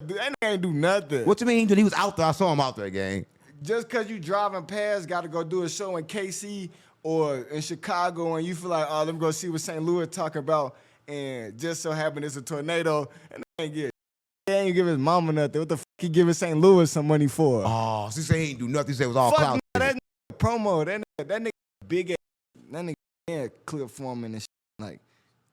Speaker 1: nigga ain't do nothing.
Speaker 2: What you mean? He was out there. I saw him out there, gang.
Speaker 1: Just because you driving past, got to go do a show in KC or in Chicago, and you feel like, oh, let me go see what St. Louis talking about, and just so happen it's a tornado, and they ain't give his mama nothing. What the fuck he giving St. Louis some money for?
Speaker 2: Oh, so he said he ain't do nothing. He said it was all
Speaker 1: Fuck
Speaker 2: clout.
Speaker 1: no, that nigga promo. That nigga big ass. That nigga clip forming and shit. Like,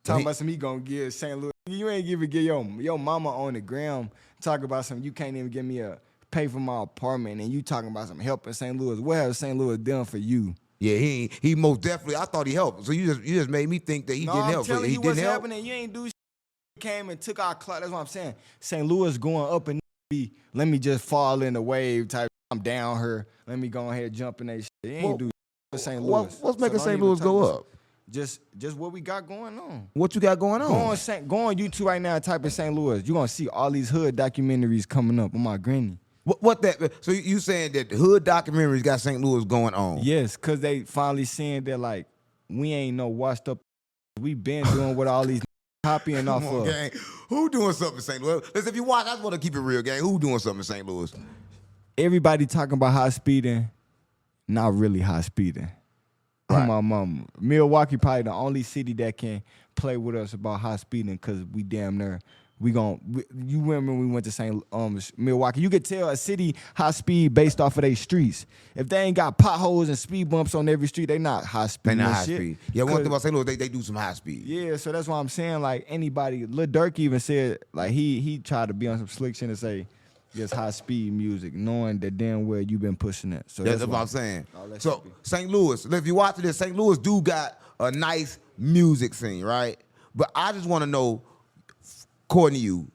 Speaker 1: talking about some he gonna give St. Louis. You ain't give your mama on the gram talk about something. You can't even give me a pay for my apartment, and you talking about some help in St. Louis. What has St. Louis done for you?
Speaker 2: Yeah, he most definitely. I thought he helped. So you just made me think that he didn't help.
Speaker 1: I'm telling
Speaker 2: he
Speaker 1: you
Speaker 2: didn't
Speaker 1: what's
Speaker 2: help.
Speaker 1: happening. You ain't do shit. You came and took our clout. That's what I'm saying. St. Louis going up and let me just fall in the wave type. I'm down here. Let me go ahead and jump in that shit. You ain't do shit St. Louis.
Speaker 2: What's making St. Louis go up?
Speaker 1: Just what we got going on.
Speaker 2: What you got going on?
Speaker 1: Go on YouTube right now and type in St. Louis. You're going to see all these hood documentaries coming up on my granny.
Speaker 2: What that? So you saying that the hood documentaries got St. Louis going on?
Speaker 1: Yes, because they finally seeing that, like, we ain't no washed up. We been doing what all these copying off of.
Speaker 2: Gang. Who doing something in St. Louis? Listen, if you watch, I just want to keep it real, gang. Who doing something in St. Louis?
Speaker 1: Everybody talking about high speeding, not really high speeding.
Speaker 2: Right.
Speaker 1: My mama. Milwaukee probably the only city that can play with us about high speeding because we damn near you remember when we went to St. Milwaukee? You could tell a city high speed based off of their streets. If they ain't got potholes and speed bumps on every street, they not high speed.
Speaker 2: They not high speed. Yeah, one thing about St. Louis, they do some high speed.
Speaker 1: Yeah, so that's why I'm saying, like, anybody, Lil Durk even said, like, he tried to be on some slick shit and say, just high speed music, knowing that damn well you been pushing it. So
Speaker 2: that's what I'm saying. So St. Louis, if you watch this, St. Louis do got a nice music scene, right? But I just want to know, according to you,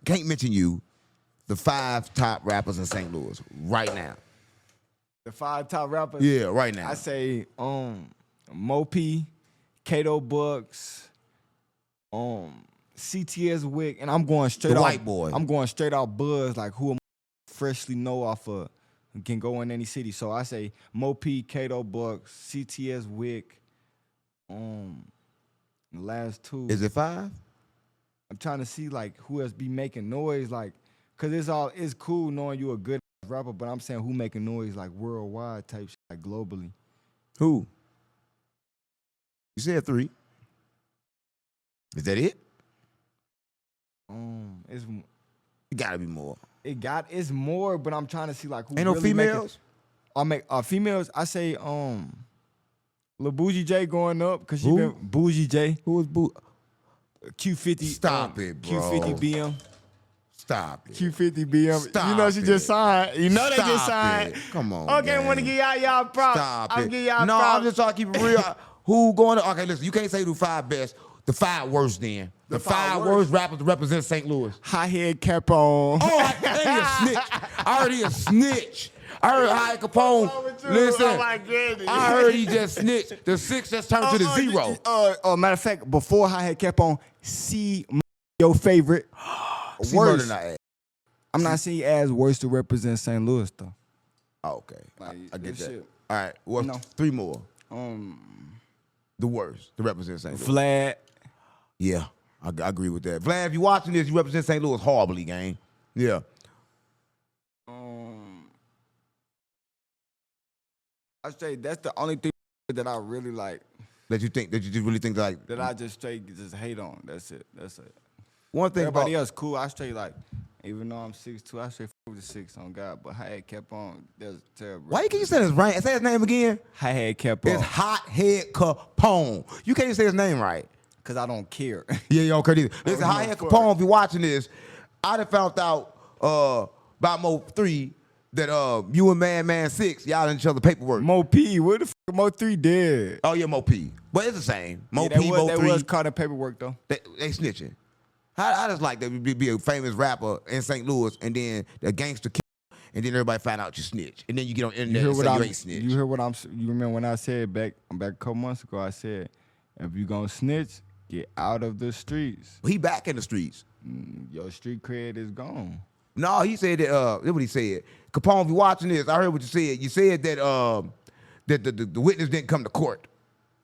Speaker 2: can't mention you, the 5 top rappers in St. Louis right now.
Speaker 1: The 5 top rappers?
Speaker 2: Yeah, right now.
Speaker 1: I say Mo-P, Kato Bucks, CTS Wick, and I'm going straight
Speaker 2: the
Speaker 1: off
Speaker 2: white boy.
Speaker 1: I'm going straight out Buzz, like who freshly know off of can go in any city. So I say Mo-P, Kato Bucks, CTS Wick, the last 2.
Speaker 2: Is it 5?
Speaker 1: I'm trying to see like who else be making noise, like, cause it's cool knowing you a good rapper, but I'm saying who making noise like worldwide type shit, like globally.
Speaker 2: Who? You said 3. Is that it? It gotta be more.
Speaker 1: It's more, but I'm trying to see like who.
Speaker 2: Ain't no
Speaker 1: really
Speaker 2: females?
Speaker 1: Females. I say Lil Bougie J going up because she been Bougie J.
Speaker 2: Who is Bougie?
Speaker 1: Q50.
Speaker 2: Stop it, bro.
Speaker 1: Q50 BM.
Speaker 2: Stop it.
Speaker 1: Q50 BM.
Speaker 2: Stop
Speaker 1: you know she just signed. You know they just
Speaker 2: Stop
Speaker 1: signed.
Speaker 2: it. Come on.
Speaker 1: Okay, I want to give y'all props.
Speaker 2: Stop
Speaker 1: I'm
Speaker 2: it.
Speaker 1: give y'all
Speaker 2: no,
Speaker 1: props.
Speaker 2: I'm just trying to keep it real. Who going to? Okay, listen. You can't say the 5 best. The 5 worst then. The 5 worst rappers to represent St. Louis.
Speaker 1: High head cap on.
Speaker 2: Oh, he a snitch. I heard he a snitch. I heard High Capone. Listen, I heard he just snitched. The 6 just turned to the 0.
Speaker 1: Matter of fact, before High head cap on, see your favorite.
Speaker 2: Worst.
Speaker 1: I'm not saying as worst to represent St. Louis though.
Speaker 2: Oh, okay,
Speaker 1: Like,
Speaker 2: I get that.
Speaker 1: shit.
Speaker 2: All right, well,
Speaker 1: No.
Speaker 2: 3 more. The worst to represent St. Louis.
Speaker 1: Vlad.
Speaker 2: Yeah, I agree with that. Vlad, if you watching this, you represent St. Louis horribly, gang. Yeah.
Speaker 1: I say that's the only thing that I really like.
Speaker 2: That you just really think like
Speaker 1: That I just straight just hate on. That's it.
Speaker 2: one thing
Speaker 1: Everybody
Speaker 2: about
Speaker 1: else cool. I straight like, even though I'm 6'2", I straight with the 6 on God. But High head kept on. That's terrible.
Speaker 2: why you can't say his rank? Say his name again.
Speaker 1: High head kept on?
Speaker 2: It's Hot Head Capone. You can't even say his name right.
Speaker 1: Cause I don't care.
Speaker 2: Yeah, you don't care either. Listen,
Speaker 1: don't
Speaker 2: Hot
Speaker 1: give
Speaker 2: Head
Speaker 1: a fuck.
Speaker 2: Capone, if you're watching this, I done found out about Mo3 that you and Man 6, y'all in each other paperwork.
Speaker 1: Mo P, where the fuck Mo 3 dead?
Speaker 2: Oh yeah, Mo P. But it's the same. Mo
Speaker 1: Yeah,
Speaker 2: P, Mo
Speaker 1: that
Speaker 2: 3.
Speaker 1: was caught in paperwork though.
Speaker 2: They snitching. I just like that be a famous rapper in St. Louis and then the gangster kill, and then everybody find out you snitch. And then you get on the internet and say you ain't snitch.
Speaker 1: You heard what you remember when I said back a couple months ago, I said, if you gonna snitch, get out of the streets.
Speaker 2: He back in the streets.
Speaker 1: Your street cred is gone.
Speaker 2: No, he said that, that's what he said. Capone, if you watching this, I heard what you said. You said that the witness didn't come to court.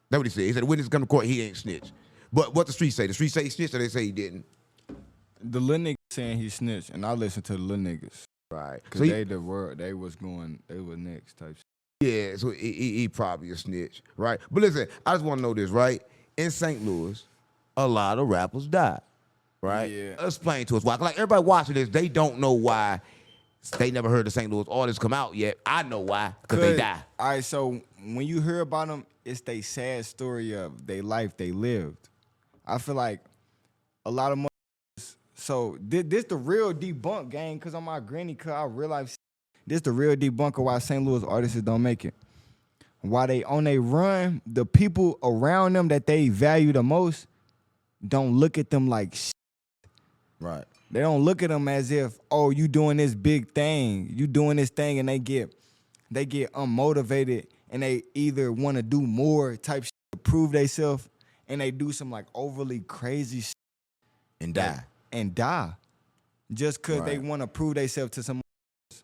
Speaker 2: That's what he said. He said the witness come to court, he ain't snitch. But what the streets say? The streets say he snitched or they say he didn't?
Speaker 1: The little niggas saying he snitched, and I listen to the little niggas.
Speaker 2: Right.
Speaker 1: Cause
Speaker 2: So
Speaker 1: they was next type shit.
Speaker 2: yeah, so he probably a snitch, right? But listen, I just want to know this, right? In St. Louis, a lot of rappers died, right?
Speaker 1: Yeah.
Speaker 2: Explain to us why. Like everybody watching this, they don't know why. They never heard the St. Louis artists come out yet. I know why, because they die.
Speaker 1: All right, so when you hear about them, it's they sad story of their life they lived. I feel like a lot of So this the real debunk gang, cause on my granny, cause I realize this the real debunker why St. Louis artists don't make it. While they on they run, the people around them that they value the most don't look at them like shit.
Speaker 2: Right.
Speaker 1: They don't look at them as if, oh, you doing this big thing, you doing this thing, and they get unmotivated and they either want to do more type shit to prove themselves, and they do some like overly crazy shit
Speaker 2: And die.
Speaker 1: just cause they
Speaker 2: Right.
Speaker 1: want to prove themselves to someone else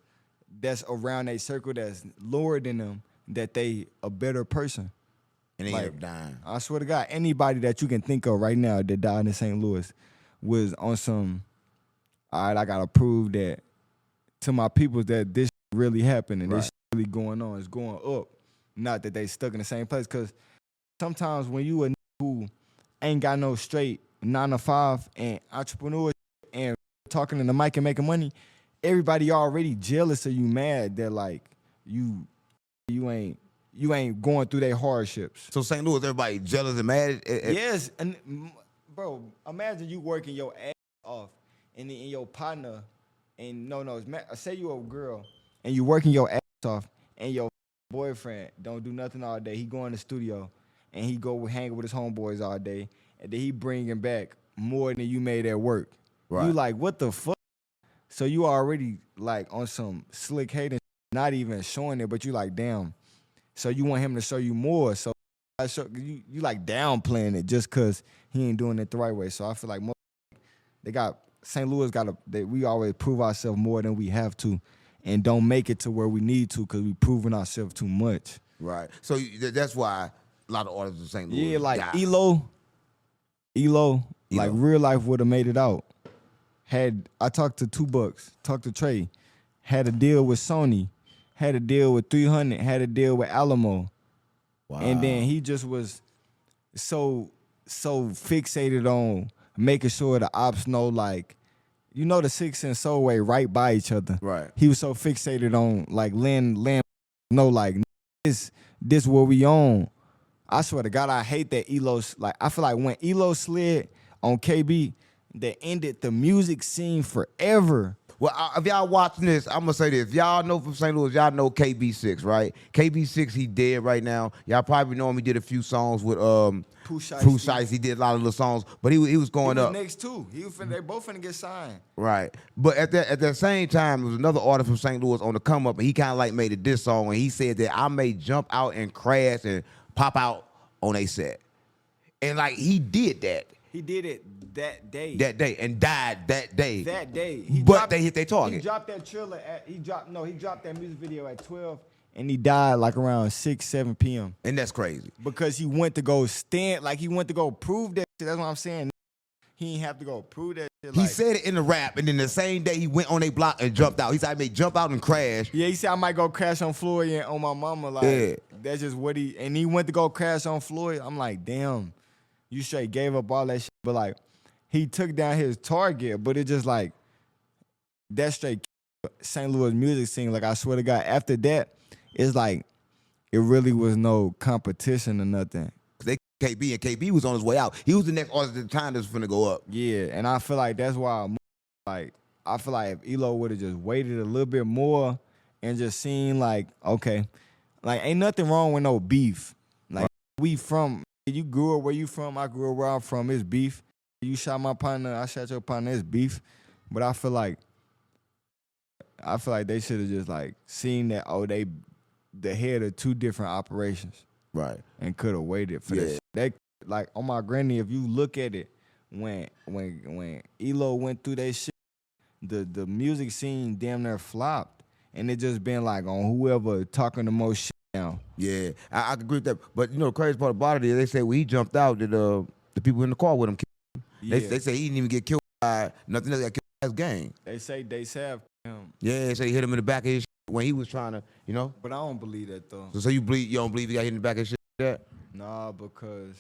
Speaker 1: that's around a circle that's lower than them, that they a better person.
Speaker 2: And they
Speaker 1: Like,
Speaker 2: end up dying.
Speaker 1: I swear to God, anybody that you can think of right now that died in St. Louis was on some, all right, I gotta prove that to my people that this really happened and this really going on. It's going up. Not that they stuck in the same place. Cause sometimes when you a nigga who ain't got no straight 9 to 5 and entrepreneur and talking in the mic and making money, everybody already jealous of you, mad that like you ain't going through their hardships.
Speaker 2: So St. Louis, everybody jealous and mad at
Speaker 1: Yes, and bro, imagine you working your ass off, and then your partner, and say you a girl, and you working your ass off, and your boyfriend don't do nothing all day. He go in the studio, and he go hang with his homeboys all day, and then he bringing back more than you made at work.
Speaker 2: Right.
Speaker 1: You like, what the fuck? So you already like on some slick hating, not even showing it, but you like, damn. So you want him to show you more. So you like downplaying it just cause he ain't doing it the right way. So I feel like St. Louis we always prove ourselves more than we have to, and don't make it to where we need to because we proving ourselves too much.
Speaker 2: Right. So that's why a lot of artists in St. Louis.
Speaker 1: Yeah, like
Speaker 2: die.
Speaker 1: Elo, like real life would have made it out. I talked to 2 Bucks, talked to Trey, had a deal with Sony, had a deal with 300, had a deal with Alamo.
Speaker 2: Wow.
Speaker 1: And then he just was so fixated on making sure the ops know, like, you know, the 6 and Soulway right by each other.
Speaker 2: Right.
Speaker 1: He was so fixated on like land know like this what we own. I swear to God, I hate that Elo's like. I feel like when Elo slid on KB, that ended the music scene forever.
Speaker 2: Well, if y'all watching this, I'm gonna say this. If y'all know from St. Louis, y'all know KB6, right? KB6, he dead right now. Y'all probably know him. He did a few songs with Pooh Shiesty. He did a lot of little songs, but he was going up.
Speaker 1: Next too. They both finna get signed.
Speaker 2: Right. But at that same time, there was another artist from St. Louis on the come up, and he kind of like made a diss song, and he said that I may jump out and crash and pop out on a set, and like he did that.
Speaker 1: He did it that day.
Speaker 2: And died that day.
Speaker 1: That day.
Speaker 2: They hit their target.
Speaker 1: He dropped that trailer he dropped that music video at 12 and he died like around 6, 7 p.m.
Speaker 2: And that's crazy.
Speaker 1: Because he went to go he went to go prove that shit. That's what I'm saying. He ain't have to go prove that shit.
Speaker 2: He said it in the rap, and then the same day he went on a block and jumped out. He said I may jump out and crash.
Speaker 1: Yeah, he said I might go crash on Floyd and on my mama. Like that's just what and he went to go crash on Floyd. I'm like, damn, you straight gave up all that shit. But like, he took down his target, but it just like that straight St. Louis music scene. Like I swear to God, after that, it's like it really was no competition or nothing.
Speaker 2: They KB and KB was on his way out. He was the next artist at the time that's finna go up.
Speaker 1: Yeah, and I feel like that's why I feel like if Elo would have just waited a little bit more and just seen like, okay, like ain't nothing wrong with no beef. Like you grew up where you from, I grew up where I'm from, it's beef. You shot my partner, I shot your partner, it's beef. But I feel like they should have just like seen that, they the head of 2 different operations.
Speaker 2: Right.
Speaker 1: And could have waited for that. They like on my granny, if you look at it, when Elo went through that shit, the music scene damn near flopped. And it just been like on whoever talking the most shit now.
Speaker 2: Yeah, I agree with that. But you know, the crazy part about it is they say when he jumped out that the people in the car with him killed him.
Speaker 1: Yeah.
Speaker 2: They say he didn't even get killed by nothing else. Got killed by his gang.
Speaker 1: They say him.
Speaker 2: Yeah, they say he hit him in the back of his shit when he was trying to, you know.
Speaker 1: But I don't believe that though.
Speaker 2: So you don't believe he got hit in the back of his shit like that?
Speaker 1: Nah, because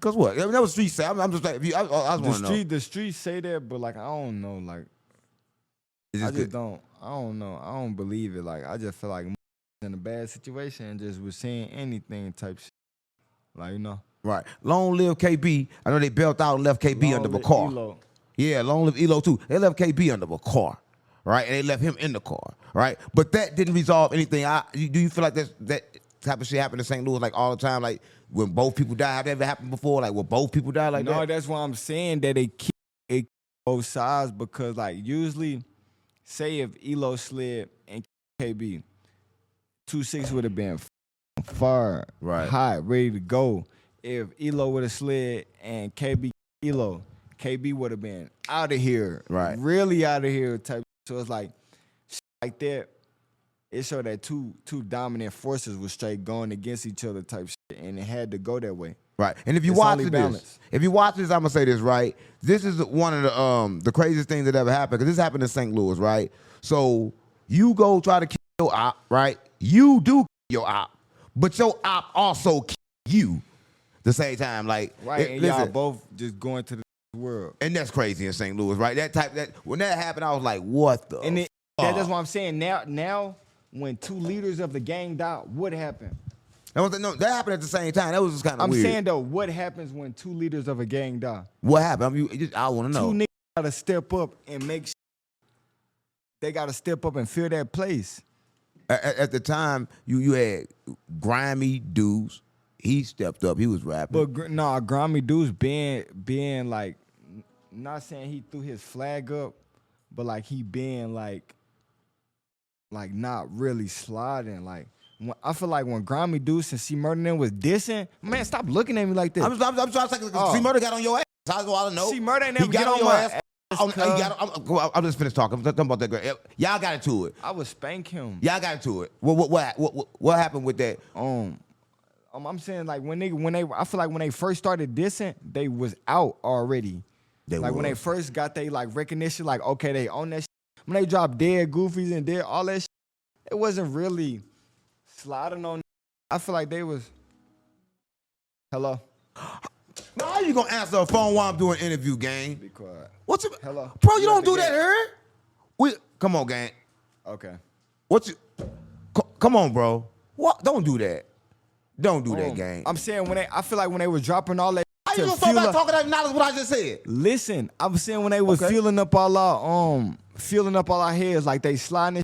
Speaker 2: what? I mean, that was street say. I'm just like, I just want to know.
Speaker 1: The streets say that, but like I don't know. Like I don't know. I don't believe it. Like I just feel like in a bad situation and just was saying anything type shit. Like, you know.
Speaker 2: Right. Long live KB. I know they bailed out and left KB under the car.
Speaker 1: Elo.
Speaker 2: Yeah, long live Elo too. They left KB under the car, right? And they left him in the car, right? But that didn't resolve anything. Do you feel like that type of shit happened in St. Louis like all the time? Like when both people die, have that ever happened before? Like when both people die like that?
Speaker 1: No, that's why I'm saying that they keep both sides because like usually, say if Elo slid and KB, 2-6 would have been far,
Speaker 2: Right.
Speaker 1: hot, ready to go. If Elo would have slid and KB Elo, KB would have been out of here,
Speaker 2: Right.
Speaker 1: really out of here type. So it's like that. It showed that two dominant forces was straight going against each other type shit, and it had to go that way.
Speaker 2: Right. And if you
Speaker 1: It's
Speaker 2: watch
Speaker 1: only
Speaker 2: this,
Speaker 1: balance.
Speaker 2: I'm gonna say this, right? This is one of the craziest things that ever happened, because this happened in St. Louis, right? So you go try to kill your op, right? You do kill your op, but your op also kill you the same time. Like
Speaker 1: Right, and
Speaker 2: listen,
Speaker 1: y'all both just going to the world.
Speaker 2: and that's crazy in St. Louis, right? When that happened, I was like, what the
Speaker 1: And
Speaker 2: fuck?
Speaker 1: that's what I'm saying. Now, when two leaders of the gang die, what happened?
Speaker 2: That happened at the same time. That was just kind of
Speaker 1: I'm
Speaker 2: weird.
Speaker 1: saying though, what happens when two leaders of a gang die?
Speaker 2: What happened? I want to know.
Speaker 1: Two niggas gotta step up and they gotta step up and fill that place.
Speaker 2: At the time, you had Gravedigga. He stepped up. He was rapping.
Speaker 1: But Karma2zz being like, not saying he threw his flag up, but like he being like not really sliding. Like I feel like when Karma2zz and C Murder them was dissing, man, stop looking at me like this.
Speaker 2: I'm trying to say, C Murder got on your ass. That's all I know.
Speaker 1: C Murder ain't
Speaker 2: He
Speaker 1: never
Speaker 2: got
Speaker 1: get
Speaker 2: on
Speaker 1: on
Speaker 2: your
Speaker 1: my
Speaker 2: ass.
Speaker 1: ass.
Speaker 2: I'm just finished talking. I'm talking about that. Y'all got into it.
Speaker 1: I would spank him.
Speaker 2: Y'all got into it. What happened with that?
Speaker 1: I'm saying like when they I feel like when they first started dissing, they was out already. When they first got they like recognition, like okay, they own that shit. When they dropped Dead Goofies and Dead all that shit, it wasn't really sliding on. I feel like they was. Hello?
Speaker 2: Now how you gonna answer a phone while I'm doing an interview, gang?
Speaker 1: Be quiet.
Speaker 2: What's it?
Speaker 1: Hello?
Speaker 2: Bro, you
Speaker 1: You
Speaker 2: don't
Speaker 1: at the
Speaker 2: do that
Speaker 1: gate.
Speaker 2: here. Come on, gang.
Speaker 1: Okay.
Speaker 2: Come on, bro. What? Don't do that. Don't do that, gang.
Speaker 1: I'm saying I feel like when they was dropping all that.
Speaker 2: How you
Speaker 1: to
Speaker 2: gonna start
Speaker 1: fuel
Speaker 2: back
Speaker 1: up-
Speaker 2: talking that knowledge what I just said?
Speaker 1: Listen, I'm saying when they was
Speaker 2: Okay.
Speaker 1: filling up all our heads, like they sliding, and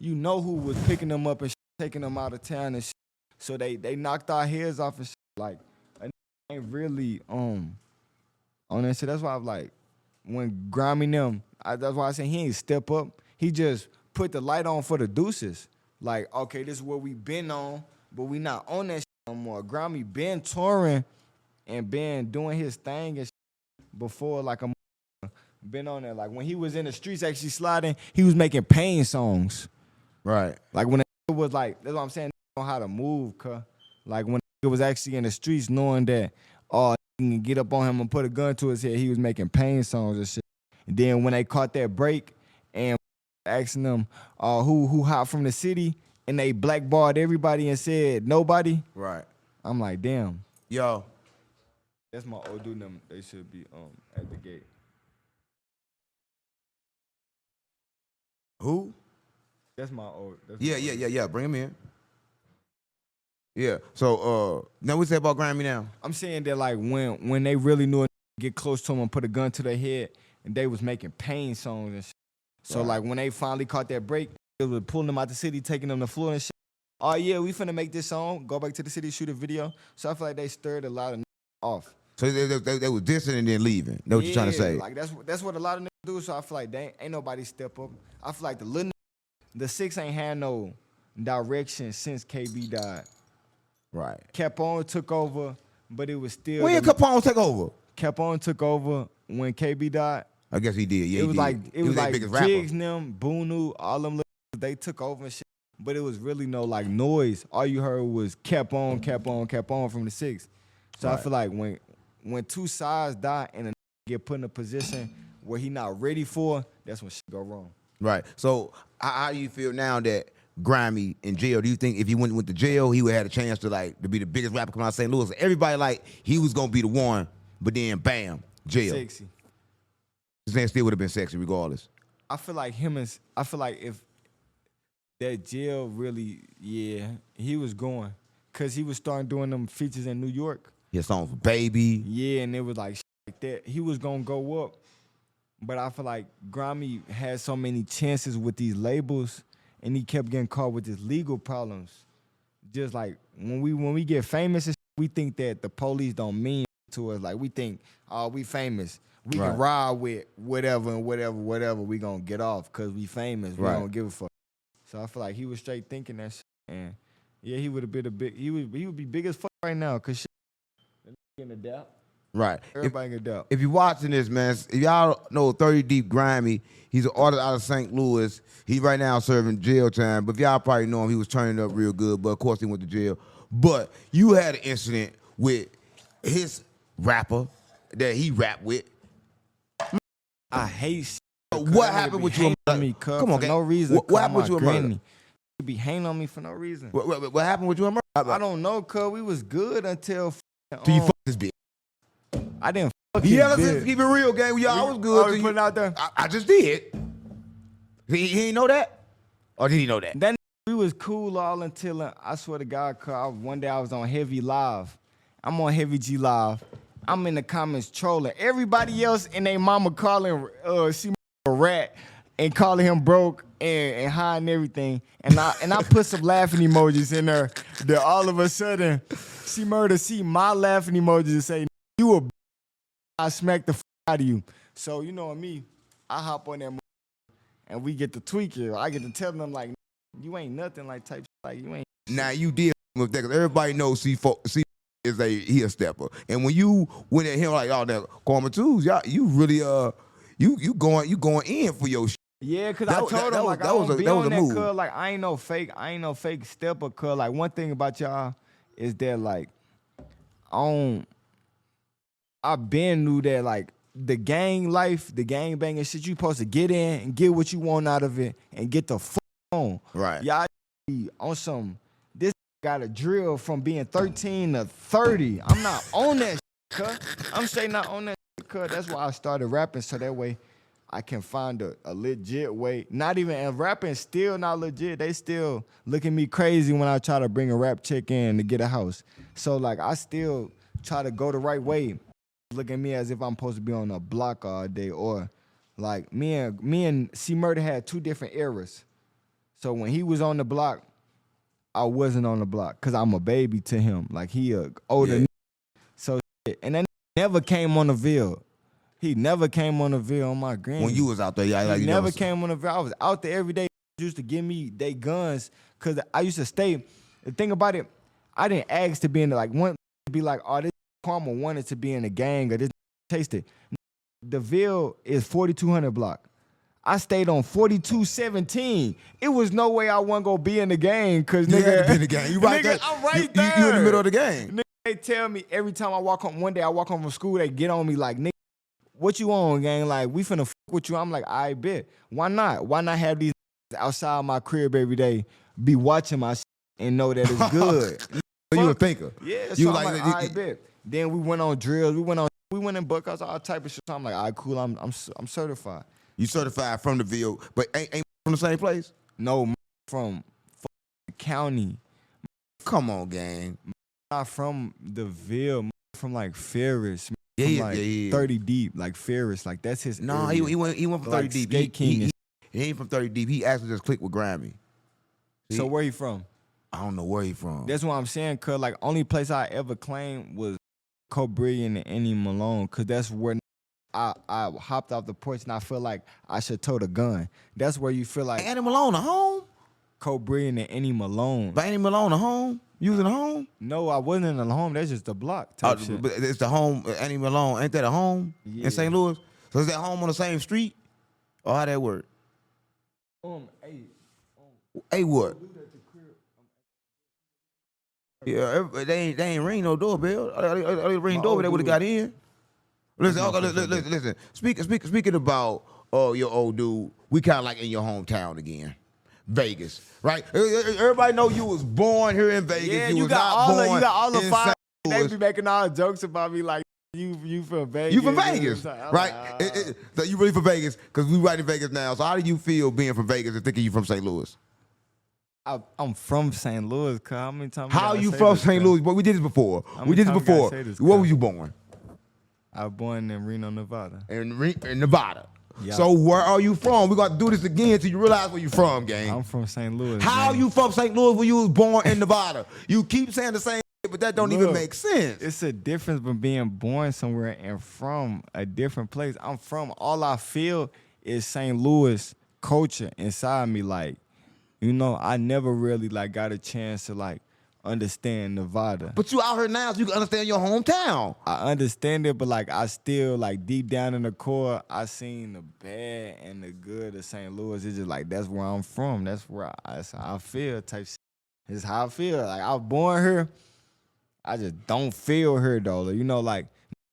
Speaker 1: you know who was picking them up and taking them out of town and shit. So they knocked our heads off and shit. Like a ain't really on that shit. That's why I'm like, when Grimy them, that's why I say he ain't step up. He just put the light on for the deuces. Like, okay, this is what we been on, but we not on that shit no more. Grimy been touring and been doing his thing and shit before, like a been on there. Like when he was in the streets actually sliding, he was making pain songs.
Speaker 2: Right.
Speaker 1: Like when it was like, that's what I'm saying, know how to move, cuz. Like when it was actually in the streets knowing that, you can get up on him and put a gun to his head, he was making pain songs and shit. And then when they caught that break and asking them who hot from the city, and they blackballed everybody and said nobody,
Speaker 2: Right.
Speaker 1: I'm like, damn.
Speaker 2: Yo.
Speaker 1: That's my old dude. Them they should be at the gate.
Speaker 2: Who?
Speaker 1: That's my old. That's
Speaker 2: Yeah. Bring him in. Yeah. So now we say about Grammy now.
Speaker 1: I'm saying that like when they really knew it, get close to him and put a gun to their head, and they was making pain songs and shit. So
Speaker 2: Right.
Speaker 1: like when they finally caught that break, it was pulling them out the city, taking them to Florida and shit. Oh yeah, we finna make this song, go back to the city, shoot a video. So I feel like they stirred a lot of off.
Speaker 2: So they was dissing and then leaving. Know what you're trying to say?
Speaker 1: Like that's what a lot of niggas do. So I feel like they ain't nobody step up. I feel like the 6 ain't had no direction since KB died.
Speaker 2: Right.
Speaker 1: Capone took over, but it was still
Speaker 2: When did Capone take over?
Speaker 1: Capone took over when KB died.
Speaker 2: I guess he did. Yeah,
Speaker 1: It was like
Speaker 2: he was their biggest rapper.
Speaker 1: Jigs, them, Boonu, all them. They took over and shit. But it was really no like noise. All you heard was kept on from the 6. So I
Speaker 2: Right.
Speaker 1: feel like when two sides die and a get put in a position where he not ready for, that's when shit go wrong.
Speaker 2: Right. So how do you feel now that Grimy in jail? Do you think if he went to jail, he would have had a chance to be the biggest rapper coming out of St. Louis? Everybody like he was gonna be the one, but then bam, jail.
Speaker 1: Sexy.
Speaker 2: His name still would have been sexy regardless.
Speaker 1: I feel like if that jail really, he was going. Cause he was starting doing them features in New York.
Speaker 2: His songs with Baby.
Speaker 1: Yeah, and it was like that. He was gonna go up, but I feel like Grammy had so many chances with these labels, and he kept getting caught with his legal problems. Just like when we get famous, we think that the police don't mean to us. Like we think, oh, we famous. We can ride with whatever and whatever. We gonna get off because we famous. We don't give a fuck. So I feel like he was straight thinking that shit. And yeah, he would have been he would be big as fuck right now because shit in the doubt.
Speaker 2: Right.
Speaker 1: Everybody can doubt.
Speaker 2: If you're watching this, man, if y'all know 30 Deep Grimy, he's an artist out of St. Louis. He right now serving jail time. But if y'all probably know him, he was turning up real good. But of course he went to jail. But you had an incident with his rapper that he rapped with.
Speaker 1: I hate shit.
Speaker 2: What happened with you?
Speaker 1: Come on, no reason.
Speaker 2: What happened with you and Murder?
Speaker 1: You be hanging on me for no reason.
Speaker 2: What happened with you and Murder?
Speaker 1: I don't know, cuz we was good until.
Speaker 2: Do you fuck this bitch?
Speaker 1: I didn't fuck his
Speaker 2: Yeah, let's
Speaker 1: bitch.
Speaker 2: keep it real, gang. Y'all was good.
Speaker 1: We put it out there.
Speaker 2: I just did. He ain't know that? Or did he know that?
Speaker 1: Then we was cool all until I swear to God, cuz one day I was on Heavy Live. I'm on Heavy G Live. I'm in the comments trolling. Everybody else and they mama calling she a rat and calling him broke and high and everything. And I put some laughing emojis in there. That all of a sudden, she murder see my laughing emojis and say, "You a b-." I smack the f out of you. So you know me, I hop on that and we get to tweak it. I get to tell them like, "You ain't nothing," like type like you ain't.
Speaker 2: Now you did with that 'cause everybody knows C4 is he a stepper. And when you went at him like, "Oh, that Karma2zz, y'all, you really you going in for your shit."
Speaker 1: Yeah, cause I told him like I don't be on that cuz like I ain't no fake stepper cuz like one thing about y'all is that like I been knew that like the gang life, the gang banging shit, you supposed to get in and get what you want out of it and get the fuck on.
Speaker 2: Right.
Speaker 1: Y'all be on some this got a drill from being 13 to 30. I'm not on that shit, cuz. I'm straight not on that shit, cuz. That's why I started rapping so that way I can find a legit way. Not even, and rapping still not legit. They still look at me crazy when I try to bring a rap chick in to get a house. So like I still try to go the right way. Look at me as if I'm supposed to be on a block all day, or like me and C Murder had two different eras. So when he was on the block, I wasn't on the block because I'm a baby to him. Like he a older so shit. And then never came on the Ville. He never came on the Ville on my granny.
Speaker 2: When you was out there, yeah,
Speaker 1: he never came on the Ville. I was out there every day. Used to give me they guns because I used to stay. The thing about it, I didn't ask to be in the like one be like, oh, this Karma wanted to be in a gang or this taste it. The Ville is 4200 block. I stayed on 4217. It was no way I wasn't gonna be in the gang because
Speaker 2: you
Speaker 1: nigga
Speaker 2: had to be in the gang. You right
Speaker 1: nigga,
Speaker 2: there.
Speaker 1: I'm right there.
Speaker 2: You in the middle of the gang.
Speaker 1: Nigga, they tell me every time I walk home. One day I walk home from school, they get on me like, nigga, what you on, gang? Like, we finna fuck with you. I'm like, I bet. Why not? Why not have these outside my crib every day, be watching my shit and know that it's good?
Speaker 2: You a thinker.
Speaker 1: Yeah, so
Speaker 2: you
Speaker 1: I'm
Speaker 2: like,
Speaker 1: I bet. Then we went on drills. We went in bookouts, all type of shit. So I'm like, all right, cool. I'm certified.
Speaker 2: You certified from the Ville, but ain't from the same place?
Speaker 1: No, from county.
Speaker 2: Come on, gang.
Speaker 1: Not from the Ville. From like Ferris.
Speaker 2: Yeah,
Speaker 1: like
Speaker 2: yeah.
Speaker 1: 30 deep, like Ferris. Like that's his.
Speaker 2: No,
Speaker 1: area.
Speaker 2: he went from 30
Speaker 1: like
Speaker 2: deep.
Speaker 1: Skate King.
Speaker 2: He ain't from 30 deep. He actually just clicked with Grammy.
Speaker 1: So where he from?
Speaker 2: I don't know where he from.
Speaker 1: That's what I'm saying, cause like only place I ever claimed was Brilliant and Annie Malone, cause that's where I hopped off the porch and I feel like I should tote a gun. That's where you feel like
Speaker 2: Annie Malone a home?
Speaker 1: Brilliant and Annie Malone.
Speaker 2: But Annie Malone a home? You was in a home?
Speaker 1: No, I wasn't in a home. That's just a block type shit.
Speaker 2: But it's the home, Annie Malone. Ain't that a home in St. Louis? So is that home on the same street? Or how that work? Hey, what? Yeah, they ain't ring no doorbell. They ring doorbell, they would have got in. Listen. Speaking about your old dude, we kind of like in your hometown again, Vegas, right? Everybody know you was born here in Vegas.
Speaker 1: Yeah,
Speaker 2: you
Speaker 1: you
Speaker 2: was
Speaker 1: got
Speaker 2: not born
Speaker 1: all the
Speaker 2: in
Speaker 1: five.
Speaker 2: St.
Speaker 1: They
Speaker 2: Louis.
Speaker 1: be making all the jokes about me like you from Vegas.
Speaker 2: You from Vegas,
Speaker 1: I'm
Speaker 2: right?
Speaker 1: like,
Speaker 2: So you really from Vegas because we right in Vegas now. So how do you feel being from Vegas and thinking you from St. Louis?
Speaker 1: I'm from St. Louis, cuz. How many times?
Speaker 2: How you from St. Louis? But we did this before. We did this
Speaker 1: times we gotta
Speaker 2: before.
Speaker 1: say this,
Speaker 2: Where
Speaker 1: cuz?
Speaker 2: was you born?
Speaker 1: I was born in Reno, Nevada.
Speaker 2: In Nevada.
Speaker 1: Yeah.
Speaker 2: So where are you from? We got to do this again till you realize where you from, gang.
Speaker 1: I'm from St. Louis.
Speaker 2: How
Speaker 1: man.
Speaker 2: you from St. Louis when you was born in Nevada? You keep saying the same shit, but that don't even
Speaker 1: Look,
Speaker 2: make sense.
Speaker 1: It's a difference from being born somewhere and from a different place. I'm from, all I feel is St. Louis culture inside me. Like, you know, I never really like got a chance to like understand Nevada.
Speaker 2: But you out here now so you can understand your hometown.
Speaker 1: I understand it, but like I still like deep down in the core, I seen the bad and the good of St. Louis. It's just like that's where I'm from. That's how I feel. Type shit. It's how I feel. Like I was born here. I just don't feel here though. You know, like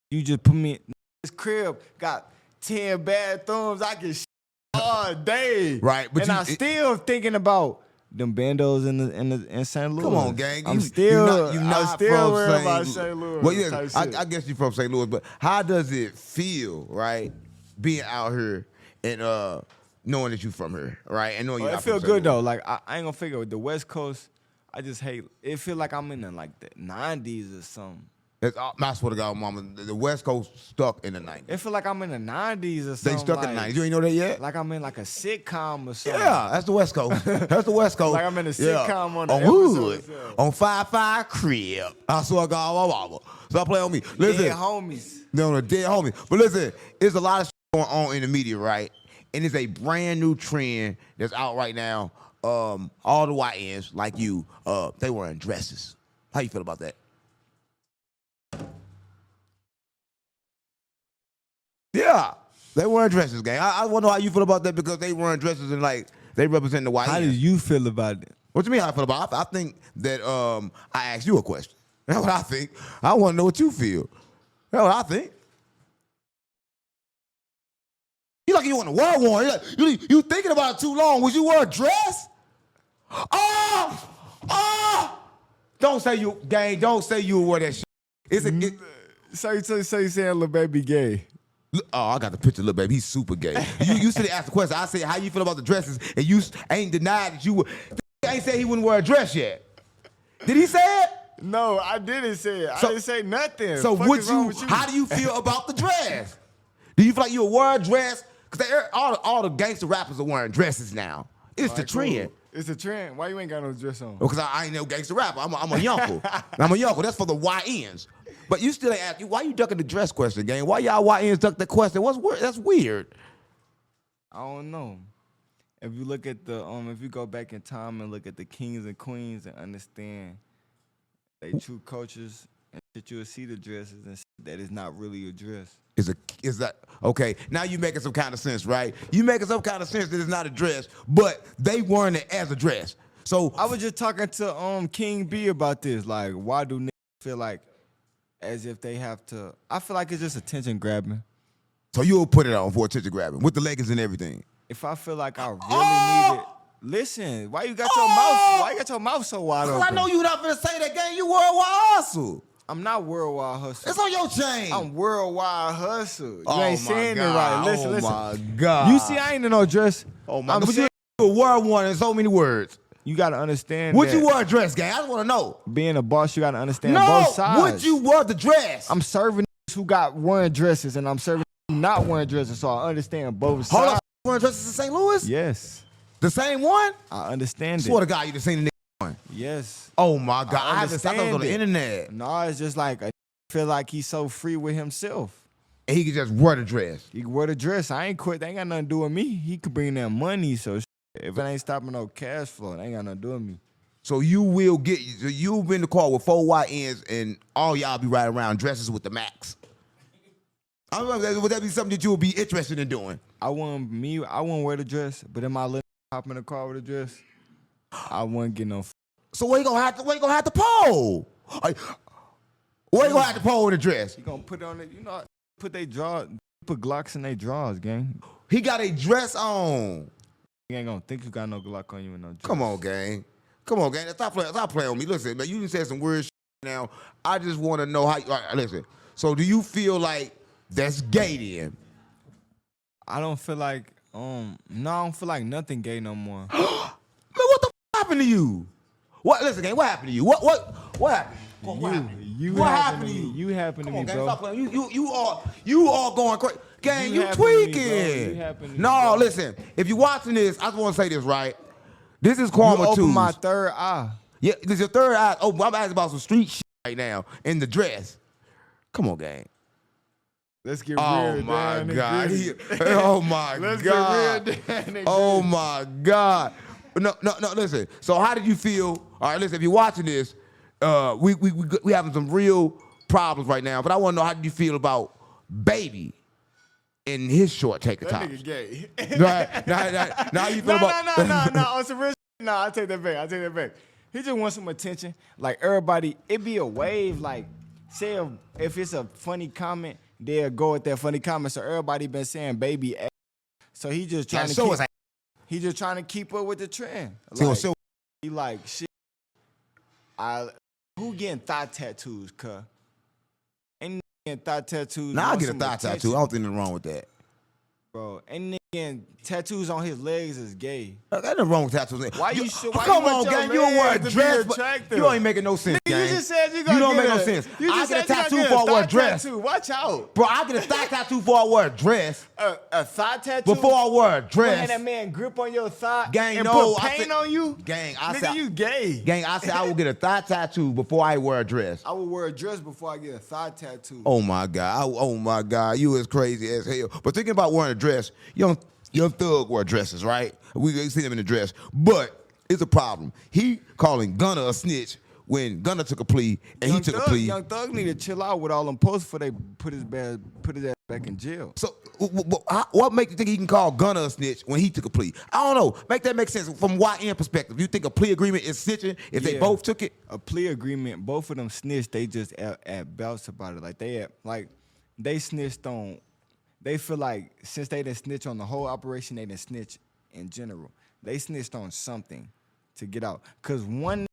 Speaker 1: you just put me in this crib, got 10 bathrooms. I can shit all day,
Speaker 2: Right? But
Speaker 1: and I'm still thinking about them bandos in St. Louis.
Speaker 2: Come on, gang.
Speaker 1: I'm still
Speaker 2: not
Speaker 1: still
Speaker 2: from
Speaker 1: worried about St. Louis.
Speaker 2: Well, yeah,
Speaker 1: type shit.
Speaker 2: I guess you're from St. Louis, but how does it feel, right, being out here and knowing that you from here, right, and knowing
Speaker 1: Oh,
Speaker 2: you're
Speaker 1: it
Speaker 2: not
Speaker 1: feel
Speaker 2: from
Speaker 1: good
Speaker 2: St.
Speaker 1: though.
Speaker 2: Louis?
Speaker 1: Like I ain't gonna figure with the West Coast. I just hate. It feel like I'm in the like the 90s or something.
Speaker 2: I swear to God, mama, the West Coast stuck in the 90s.
Speaker 1: It feel like I'm in the 90s or something.
Speaker 2: They stuck in the 90s. You ain't know that yet?
Speaker 1: Like I'm in like a sitcom or something.
Speaker 2: Yeah, that's the West Coast. That's the West Coast.
Speaker 1: Like I'm in a sitcom on the
Speaker 2: Hood,
Speaker 1: episodes, yeah.
Speaker 2: on 5-5 Crib. I swear to God, my mama. Stop playing on me. Listen,
Speaker 1: Dead homies.
Speaker 2: no, dead homie. But listen, there's a lot of shit going on in the media, right? And it's a brand new trend that's out right now. All the YNs like you, they wearing dresses. How you feel about that? Yeah, they wearing dresses, gang. I want to know how you feel about that because they wearing dresses and like they represent the YNs.
Speaker 1: How do you feel about it?
Speaker 2: What you mean how I feel about it? I think that I asked you a question. That's what I think. I want to know what you feel. That's what I think. You like you want a world war. You thinking about it too long. Would you wear a dress? Oh! Don't say you, gang, don't say you wear that shit.
Speaker 1: So you saying Lil Baby gay?
Speaker 2: Oh, I got the picture, little baby. He's super gay. You said ask the question. I said, how you feel about the dresses? And you ain't denied that you would. Ain't said he wouldn't wear a dress yet. Did he say it?
Speaker 1: No, I didn't say it. I didn't say nothing.
Speaker 2: So
Speaker 1: Fuck
Speaker 2: would
Speaker 1: is wrong
Speaker 2: you?
Speaker 1: with you?
Speaker 2: How do you feel about the dress? Do you feel like you would wear a dress? Because all the gangster rappers are wearing dresses now. It's the
Speaker 1: Alright,
Speaker 2: trend.
Speaker 1: cool. It's a trend. Why you ain't got no dress on?
Speaker 2: Because I ain't no gangster rapper. I'm a yonkle. I'm a yonkle. That's for the YNs. But you still ain't ask you, why you ducking the dress question, gang? Why y'all YNs duck the question? What's weird? That's weird.
Speaker 1: I don't know. If you look at the if you go back in time and look at the kings and queens and understand they true cultures and that you will see the dresses and that is not really a dress.
Speaker 2: Is that okay? Now you making some kind of sense, right? You making some kind of sense that it's not a dress, but they wearing it as a dress. So
Speaker 1: I was just talking to King B about this. Like, why do niggas feel like as if they have to? I feel like it's just attention grabbing.
Speaker 2: So you'll put it on for attention grabbing with the leggings and everything.
Speaker 1: If I feel like I really need it, listen. Why you got your mouth? Why you got your mouth so wide open?
Speaker 2: I know you not gonna say that, gang. You worldwide hustle.
Speaker 1: I'm not worldwide hustle.
Speaker 2: It's on your chain.
Speaker 1: I'm worldwide hustle. You
Speaker 2: Oh
Speaker 1: ain't
Speaker 2: my
Speaker 1: saying
Speaker 2: God.
Speaker 1: it right. Listen,
Speaker 2: Oh
Speaker 1: listen.
Speaker 2: my God.
Speaker 1: You see, I ain't in no dress.
Speaker 2: Oh my
Speaker 1: I'm
Speaker 2: God. But
Speaker 1: saying,
Speaker 2: you a word one in so many words.
Speaker 1: you gotta understand.
Speaker 2: Would
Speaker 1: that
Speaker 2: you wear a dress, gang? I just want to know.
Speaker 1: being a boss, you gotta understand
Speaker 2: No.
Speaker 1: both sides.
Speaker 2: Would you wear the dress?
Speaker 1: I'm serving who got wearing dresses, and I'm serving who not wearing dresses, so I understand both
Speaker 2: Hold
Speaker 1: sides.
Speaker 2: up. Wearing dresses in St. Louis?
Speaker 1: Yes,
Speaker 2: The same one?
Speaker 1: I understand
Speaker 2: Swear
Speaker 1: it.
Speaker 2: to God, you just seen the nigga one.
Speaker 1: Yes.
Speaker 2: Oh my God.
Speaker 1: I
Speaker 2: I haven't seen those on the
Speaker 1: understand
Speaker 2: internet.
Speaker 1: No, it's just like I feel like he's so free with himself.
Speaker 2: And he could just wear the dress.
Speaker 1: He can wear the dress. I ain't quit. They ain't got nothing to do with me. He could bring that money. So if it ain't stopping no cash flow, it ain't got nothing to do with me.
Speaker 2: So you've been in the car with 4 YNs and all y'all be riding around dresses with the Max. I don't know, would that be something that you would be interested in doing?
Speaker 1: I wouldn't wear the dress, but in my little hop in the car with a dress, I wouldn't get no.
Speaker 2: So where you gonna have to pole? Where you gonna have to pole in the dress?
Speaker 1: You gonna put it on it? You know, put Glocks in their drawers, gang.
Speaker 2: He got a dress on.
Speaker 1: You ain't gonna think you got no Glock on you in no dress.
Speaker 2: Come on, gang. Stop playing on me. Listen, man, you done said some weird shit now. I just want to know how you, all right, listen. So do you feel like that's gay then?
Speaker 1: I don't feel like no, I don't feel like nothing gay no more.
Speaker 2: Man, what the f happened happened to you? What? Listen, gang. What happened to you? What happened? What happened to you? What happened to you?
Speaker 1: You happened to
Speaker 2: Come
Speaker 1: me,
Speaker 2: on, gang,
Speaker 1: bro.
Speaker 2: stop playing. You all going crazy. Gang, you
Speaker 1: happened to me, bro.
Speaker 2: tweaking.
Speaker 1: You happened to me,
Speaker 2: No,
Speaker 1: bro.
Speaker 2: listen. If you're watching this, I just want to say this, right? This is
Speaker 1: You
Speaker 2: Karma2zz.
Speaker 1: opened my third eye.
Speaker 2: Yeah, this is your third eye. Oh, I'm asking about some street shit right now in the dress. Come on, gang.
Speaker 1: Let's get
Speaker 2: Oh
Speaker 1: real,
Speaker 2: my
Speaker 1: Dan, and
Speaker 2: God.
Speaker 1: gritty.
Speaker 2: Oh my
Speaker 1: Let's
Speaker 2: God.
Speaker 1: get real, Dan, and
Speaker 2: Oh
Speaker 1: gritty.
Speaker 2: my God. No, listen. So how did you feel? All right, listen, if you're watching this, we having some real problems right now, but I want to know, how did you feel about Baby in his short taker
Speaker 1: That
Speaker 2: tops?
Speaker 1: nigga gay.
Speaker 2: Right. Now you feel about
Speaker 1: No. On some real shit, no, I take that back. He just wants some attention. Like everybody, it be a wave. Like, say if it's a funny comment, they'll go with that funny comment. So everybody been saying Baby ass. So he just trying to keep, he just trying to keep up with the trend. Like, he like shit. Who getting thigh tattoos, cuh? Ain't getting thigh tattoos.
Speaker 2: Now I
Speaker 1: want
Speaker 2: get a
Speaker 1: some
Speaker 2: thigh
Speaker 1: attention.
Speaker 2: tattoo. I don't think nothing wrong with that.
Speaker 1: Bro, ain't getting tattoos on his legs is gay.
Speaker 2: Ain't nothing wrong with tattoos.
Speaker 1: Why you
Speaker 2: Come
Speaker 1: want
Speaker 2: on,
Speaker 1: your
Speaker 2: gang. You don't wear a
Speaker 1: legs to be
Speaker 2: dress. But
Speaker 1: attractive?
Speaker 2: you ain't making no sense,
Speaker 1: Nigga,
Speaker 2: gang.
Speaker 1: you just said you
Speaker 2: You
Speaker 1: gonna
Speaker 2: don't
Speaker 1: get
Speaker 2: make no sense.
Speaker 1: You
Speaker 2: I
Speaker 1: just
Speaker 2: get a
Speaker 1: said you
Speaker 2: tattoo
Speaker 1: gonna
Speaker 2: before I
Speaker 1: get
Speaker 2: wear a
Speaker 1: thigh
Speaker 2: dress.
Speaker 1: tattoo. Watch out.
Speaker 2: Bro, I get a thigh tattoo before I wear a dress.
Speaker 1: A thigh tattoo?
Speaker 2: Before I wear a
Speaker 1: You
Speaker 2: dress.
Speaker 1: had that man grip on your thigh
Speaker 2: Gang,
Speaker 1: and
Speaker 2: no,
Speaker 1: put
Speaker 2: I
Speaker 1: paint
Speaker 2: said-
Speaker 1: on you?
Speaker 2: Gang, I
Speaker 1: Nigga,
Speaker 2: said,
Speaker 1: you gay.
Speaker 2: gang, I said I will get a thigh tattoo before I wear a dress.
Speaker 1: I would wear a dress before I get a thigh tattoo.
Speaker 2: Oh my God, you is crazy as hell. But thinking about wearing a dress, young Thug wear dresses, right? We see them in the dress, but it's a problem. He calling Gunna a snitch when Gunna took a plea and he took a plea.
Speaker 1: Young Thug need to chill out with all them posts before they put his ass back in jail.
Speaker 2: So what makes you think he can call Gunna a snitch when he took a plea? I don't know. Make that make sense from YN perspective. You think a plea agreement is snitching if they both took it?
Speaker 1: A plea agreement, both of them snitched. They just at belts about it. They snitched on. They feel like since they didn't snitch on the whole operation, they didn't snitch in general. They snitched on something to get out. Cause one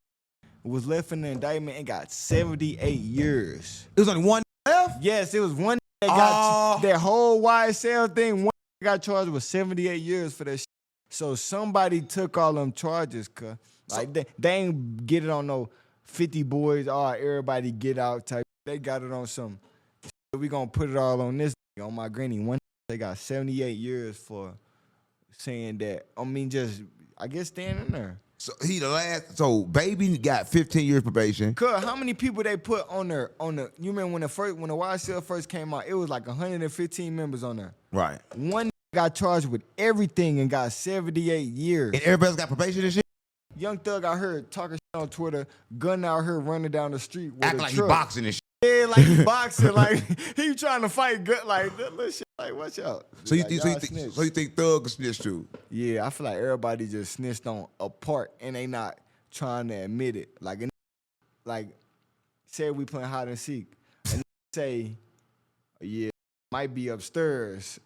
Speaker 1: was left in the indictment and got 78 years.
Speaker 2: It was only one left?
Speaker 1: Yes, it was one that got that whole YSL thing. One got charged with 78 years for that shit. So somebody took all them charges, cuz. Like they ain't get it on no 50 boys, everybody get out type. They got it on some, we gonna put it all on this, on my granny. One, they got 78 years for saying that. I guess staying in there.
Speaker 2: So he the last. So Baby got 15 years probation.
Speaker 1: Cuz how many people they put on there? You remember when the YSL first came out? It was like 115 members on there.
Speaker 2: Right.
Speaker 1: One got charged with everything and got 78 years.
Speaker 2: And everybody's got probation and shit?
Speaker 1: Young Thug out here talking shit on Twitter. Gunna out here running down the street with
Speaker 2: Acting
Speaker 1: a
Speaker 2: like
Speaker 1: truck.
Speaker 2: he boxing and shit.
Speaker 1: Yeah, like he boxing. Like he trying to fight good. Like that little shit. Like watch out.
Speaker 2: So you,
Speaker 1: Like,
Speaker 2: think, so, you
Speaker 1: y'all
Speaker 2: think,
Speaker 1: snitch.
Speaker 2: so you think Thug snitched too?
Speaker 1: Yeah, I feel like everybody just snitched on a part and they not trying to admit it. Like say we playing hide and seek and say, yeah, might be upstairs.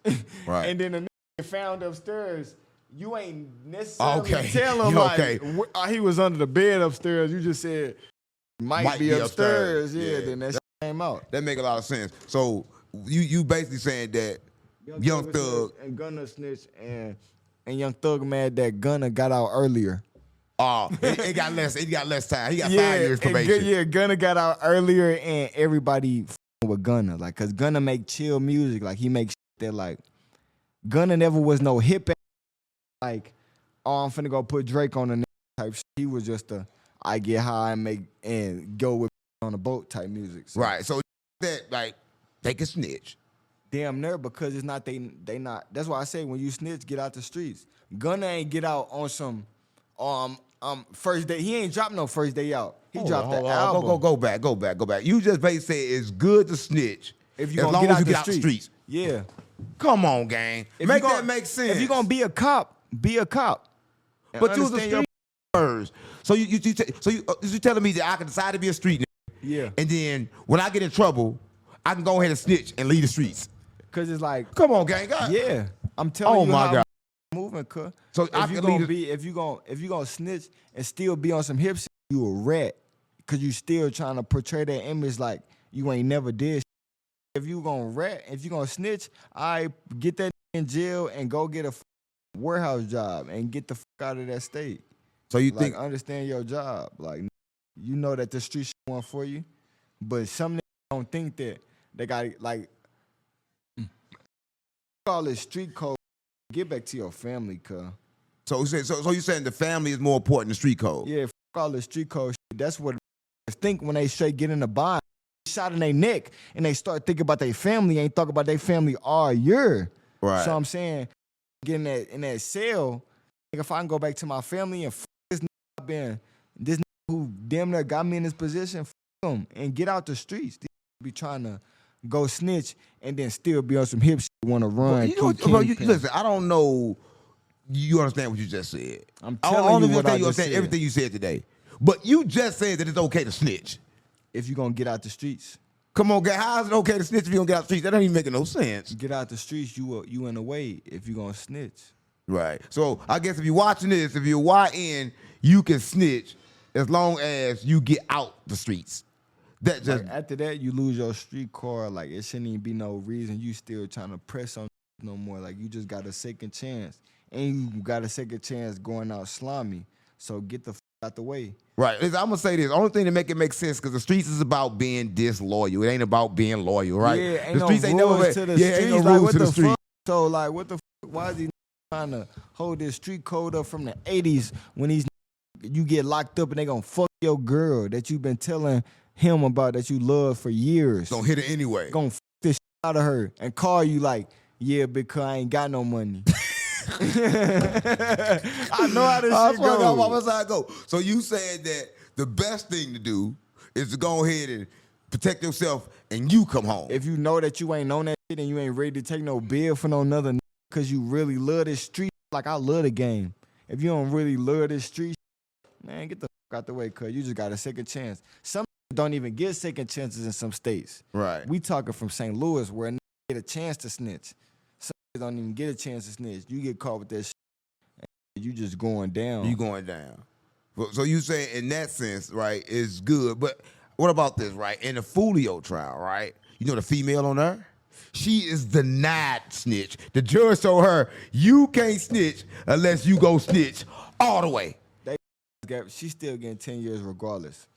Speaker 2: Right.
Speaker 1: And then the nigga found upstairs. You ain't necessarily
Speaker 2: Okay.
Speaker 1: tell him
Speaker 2: You
Speaker 1: like
Speaker 2: okay.
Speaker 1: He was under the bed upstairs. You just said might be upstairs. Yeah, then that shit came out.
Speaker 2: That make a lot of sense. So you basically saying that Young Thug
Speaker 1: and Gunna snitched and Young Thug mad that Gunna got out earlier.
Speaker 2: it got less. It got less time. He got 5 years probation.
Speaker 1: Gunna got out earlier and everybody with Gunna, like, cause Gunna make chill music, like he makes shit that like Gunna never was no hip like, I'm finna go put Drake on the type shit. He was just I get high and go with on a boat type music. So
Speaker 2: Right. So that like they can snitch.
Speaker 1: damn near, because it's not they not. That's why I say when you snitch, get out the streets. Gunna ain't get out on some first day. He ain't dropped no first day out. He dropped the album.
Speaker 2: Go back. You just basically say it's good to snitch
Speaker 1: If you
Speaker 2: as
Speaker 1: gonna
Speaker 2: long
Speaker 1: get
Speaker 2: as
Speaker 1: out
Speaker 2: you
Speaker 1: the
Speaker 2: get out the streets.
Speaker 1: Yeah.
Speaker 2: Come on, gang.
Speaker 1: If
Speaker 2: Make
Speaker 1: you gon-
Speaker 2: that make sense.
Speaker 1: If you're gonna be a cop, be a cop. And
Speaker 2: But you was a
Speaker 1: understand your-
Speaker 2: street first. So you telling me that I can decide to be a street nigga,
Speaker 1: Yeah.
Speaker 2: and then when I get in trouble, I can go ahead and snitch and leave the streets.
Speaker 1: Cause it's like,
Speaker 2: Come on, gang. God.
Speaker 1: yeah, I'm telling
Speaker 2: Oh
Speaker 1: you
Speaker 2: my
Speaker 1: how
Speaker 2: God.
Speaker 1: I'm moving, cuz.
Speaker 2: So
Speaker 1: if
Speaker 2: I
Speaker 1: you
Speaker 2: can
Speaker 1: gonna
Speaker 2: leave
Speaker 1: be, if you gonna snitch and still be on some hip shit, you a rat. Cause you still trying to portray that image like you ain't never did shit. If you gonna rat, if you gonna snitch, I get that in jail and go get a warehouse job and get the fuck out of that state.
Speaker 2: So you
Speaker 1: like,
Speaker 2: think
Speaker 1: understand your job. Like, you know that the street shit want for you, but some niggas don't think that they got like call it street code. Get back to your family, cuz.
Speaker 2: so you saying the family is more important than street code?
Speaker 1: Yeah, all the street code shit. That's what think when they straight get in the bind. Shot in their neck and they start thinking about their family, ain't talking about their family all year.
Speaker 2: Right.
Speaker 1: So I'm saying, getting in that cell, if I can go back to my family and this nigga been this nigga who damn near got me in this position, him and get out the streets. These be trying to go snitch and then still be on some hip shit, want to run.
Speaker 2: Listen, I don't know. You understand what you just said?
Speaker 1: I'm telling you what I just said.
Speaker 2: Everything you said today, but you just said that it's okay to snitch.
Speaker 1: If you gonna get out the streets.
Speaker 2: Come on, guy. How is it okay to snitch if you don't get out the streets? That don't even make no sense.
Speaker 1: Get out the streets, you in the way if you gonna snitch.
Speaker 2: Right. So I guess if you're watching this, if you're YN, you can snitch as long as you get out the streets. That just
Speaker 1: Like, after that, you lose your street card. Like, it shouldn't even be no reason you still trying to press on no more. Like, you just got a second chance. And you got a second chance going out slimy. So get the out the way.
Speaker 2: right. I'm gonna say this. Only thing to make it make sense because the streets is about being disloyal. It ain't about being loyal, right?
Speaker 1: Yeah, ain't
Speaker 2: the
Speaker 1: no
Speaker 2: streets
Speaker 1: rules
Speaker 2: ain't never
Speaker 1: to the
Speaker 2: yeah,
Speaker 1: streets.
Speaker 2: ain't no
Speaker 1: Like,
Speaker 2: rules
Speaker 1: what
Speaker 2: to the
Speaker 1: the
Speaker 2: streets.
Speaker 1: fuck? So, like, what the fuck? Why is he trying to hold this street code up from the 80s when you get locked up and they gonna fuck your girl that you been telling him about that you love for years?
Speaker 2: Gonna hit it anyway.
Speaker 1: Gonna fuck this shit out of her and call you like, yeah, because I ain't got no money. I know how this shit goes.
Speaker 2: That's how it go. So you said that the best thing to do is to go ahead and protect yourself and you come home.
Speaker 1: If you know that you ain't on that shit and you ain't ready to take no bill for no another nigga because you really love this street, like I love the game. If you don't really love this street, man, get the fuck out the way, cuz you just got a second chance. Some don't even get second chances in some states.
Speaker 2: Right.
Speaker 1: We talking from St. Louis where a nigga get a chance to snitch. Some don't even get a chance to snitch. You get caught with that shit, and you just going down.
Speaker 2: You going down. So you say in that sense, right, is good. But what about this, right? In the Fulio trial, right? You know the female on her? She is denied snitch. The judge told her, you can't snitch unless you go snitch all the way.
Speaker 1: She's still getting 10 years regardless.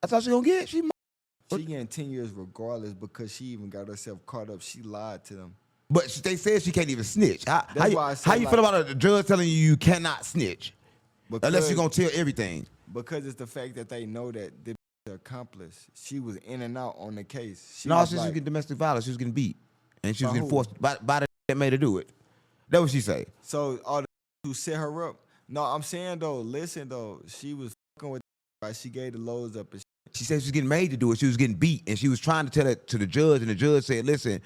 Speaker 2: That's how she gonna get. She
Speaker 1: getting 10 years regardless because she even got herself caught up. She lied to them.
Speaker 2: But they said she can't even snitch. How you
Speaker 1: like,
Speaker 2: feel about the judge telling you cannot snitch unless you're going to tell everything?
Speaker 1: Because it's the fact that they know that the accomplice. She was in and out on the case.
Speaker 2: She was getting domestic violence. She was getting beat. And she was getting forced by the that made her do it. That's what she say.
Speaker 1: So all the who set her up. No, I'm saying though, listen though, she was fucking with right. She gave the loads up and
Speaker 2: she said she was getting made to do it. She was getting beat. And she was trying to tell that to the judge. And the judge said, listen,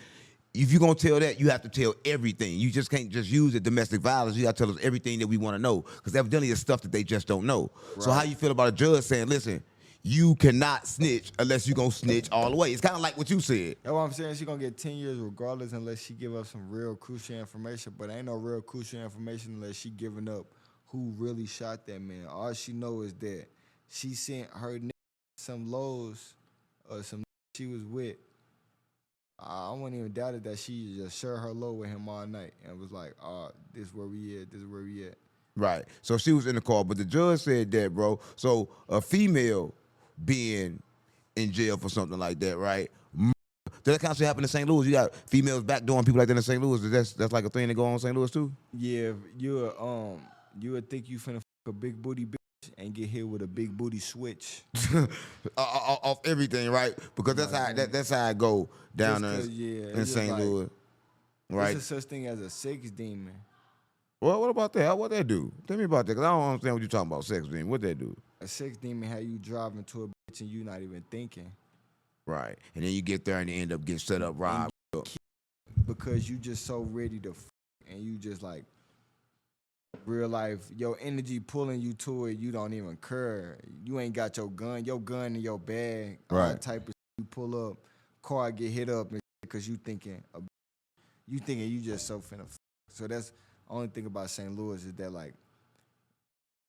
Speaker 2: if you're going to tell that, you have to tell everything. You just can't just use the domestic violence. You got to tell us everything that we want to know. Because evidently it's stuff that they just don't know. Right. So how you feel about a judge saying, listen, you cannot snitch unless you're going to snitch all the way. It's kind of like what you said.
Speaker 1: That's what I'm saying. She's going to get 10 years regardless unless she give up some real crucial information. But ain't no real crucial information unless she giving up who really shot that man. All she know is that she sent her some lows or some she was with. I wouldn't even doubt it that she just shared her low with him all night and was like, this is where we at, this is where we at.
Speaker 2: Right. So she was in the car, but the judge said that, bro. So a female being in jail for something like that, right? Does that kind of shit happen in St. Louis? You got females backdooring people like that in St. Louis. That's like a thing that go on in St. Louis too?
Speaker 1: Yeah, you would think you finna fuck a big booty bitch and get hit with a big booty switch.
Speaker 2: Off everything, right? Because that's how I go down there in St. Louis. Right.
Speaker 1: There's a such thing as a sex demon.
Speaker 2: Well, what about that? What that do? Tell me about that, because I don't understand what you're talking about, sex demon. What that do?
Speaker 1: A sex demon how you driving to a bitch and you not even thinking.
Speaker 2: Right. And then you get there and you end up getting set up, robbed.
Speaker 1: Because you just so ready to and you just like real life, your energy pulling you to it, you don't even care. You ain't got your gun in your bag,
Speaker 2: right.
Speaker 1: All that type of shit. You pull up, car get hit up because you thinking you just so finna. So that's the only thing about St. Louis is that like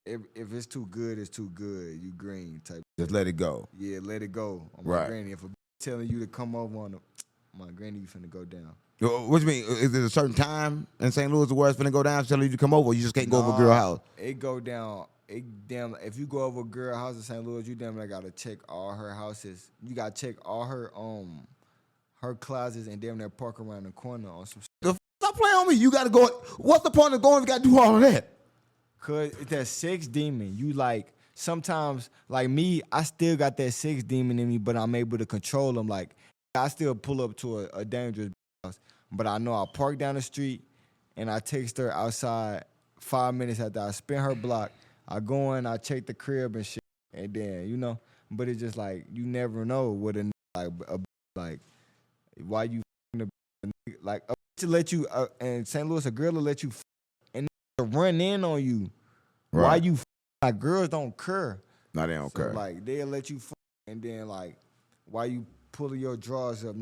Speaker 1: if it's too good, it's too good. You green type.
Speaker 2: Just let it go.
Speaker 1: Yeah, let it go. On my granny. If a telling you to come over on my granny, you finna go down.
Speaker 2: What you mean? Is there a certain time in St. Louis where it's finna go down? Telling you to come over, you just can't go over a girl house.
Speaker 1: It go down if you go over a girl house in St. Louis, you damn near gotta check all her houses. You gotta check all her closets and damn near park around the corner on some.
Speaker 2: Stop playing on me. You gotta go. What's the point of going? You gotta do all of that.
Speaker 1: Cause it's that sex demon. You like sometimes like me, I still got that sex demon in me, but I'm able to control them. Like I still pull up to a dangerous house, but I know I park down the street and I text her outside 5 minutes after I spin her block. I go in, I check the crib and shit, and then But it's just like you never know what like why you like to let you in St. Louis a girl will let you and run in on you.
Speaker 2: Right.
Speaker 1: Why you like girls don't care.
Speaker 2: No, they don't care.
Speaker 1: Like they'll let you and then like why you pulling your drawers up,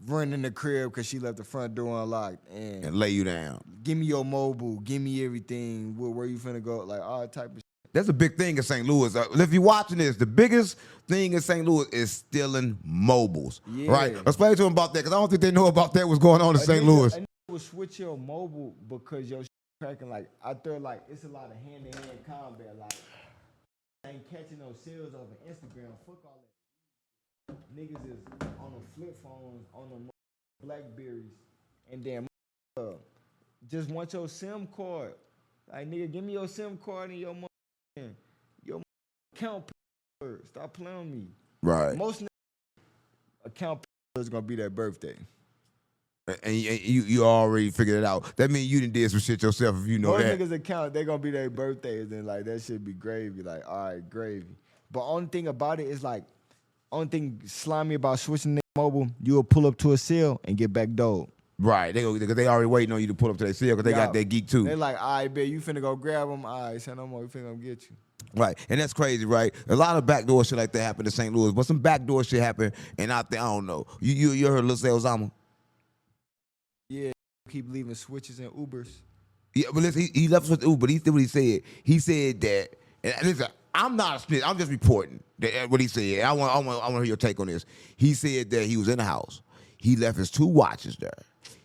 Speaker 1: run in the crib because she left the front door unlocked and
Speaker 2: lay you down.
Speaker 1: Give me your mobile, give me everything. Where you finna go? Like all type of shit.
Speaker 2: That's a big thing in St. Louis. If you're watching this, the biggest thing in St. Louis is stealing mobiles.
Speaker 1: Yeah.
Speaker 2: Right? Explain to them about that because I don't think they know about that what's going on in St. Louis.
Speaker 1: A nigga will switch your mobile because your shit cracking. Like out there, like it's a lot of hand-to-hand combat. Like ain't catching no sales off of Instagram. Fuck all that. Niggas is on the flip phones, on the Blackberries, and then just want your SIM card. Like nigga, give me your SIM card and your account password. Stop playing with me.
Speaker 2: Right.
Speaker 1: Most account password is gonna be their birthday.
Speaker 2: And you already figured it out. That means you done did some shit yourself if you know
Speaker 1: Most
Speaker 2: that.
Speaker 1: niggas account, they gonna be their birthdays and like that shit be gravy. Like, all right, gravy. But only thing about it is like, only thing slimy about switching their mobile, you'll pull up to a cell and get back dope.
Speaker 2: Right. Because they already waiting on you to pull up to their cell because they got that geek too.
Speaker 1: They like, all right, bet you finna go grab them. All right, say no more. We finna go get you.
Speaker 2: Right, and that's crazy, right? A lot of backdoor shit like that happened in St. Louis, but some backdoor shit happened, and out there, I don't know. You heard Lil Osama?
Speaker 1: Yeah, keep leaving switches and Ubers.
Speaker 2: Yeah, but listen, he left us with Uber, but he said what he said. He said that, and listen, I'm not a snitch. I'm just reporting what he said. I want to hear your take on this. He said that he was in the house. He left his 2 watches there.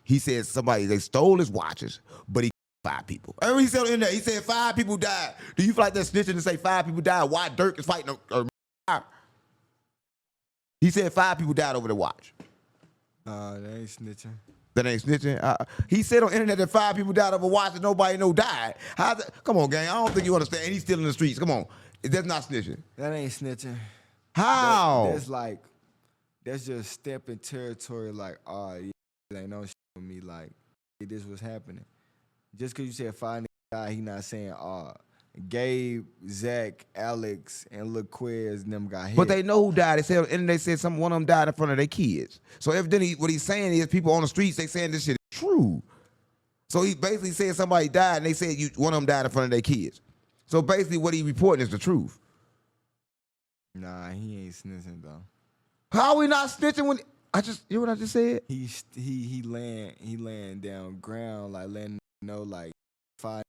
Speaker 2: He said they stole his watches, but he 5 people. And he said in there, he said 5 people died. Do you feel like that snitching to say 5 people died? Why Dirk is fighting a He said 5 people died over the watch.
Speaker 1: That ain't snitching.
Speaker 2: That ain't snitching. He said on the internet that 5 people died over a watch that nobody know died. Come on, gang. I don't think you understand. And he's still in the streets. Come on. That's not snitching.
Speaker 1: That ain't snitching.
Speaker 2: How?
Speaker 1: That's just stepping territory. Like, oh, yeah, ain't no shit with me. Like, this was happening. Just because you said 5 niggas died, he not saying, Gabe, Zach, Alex, and Lil Quez and them got hit.
Speaker 2: But they know who died. They said on the internet, they said one of them died in front of their kids. So evidently, what he's saying is people on the streets, they saying this shit is true. So he basically said somebody died, and they said one of them died in front of their kids. So basically, what he reporting is the truth.
Speaker 1: Nah, he ain't snitching though.
Speaker 2: How are we not snitching when you know what I just said?
Speaker 1: He laying down ground, like letting know like 5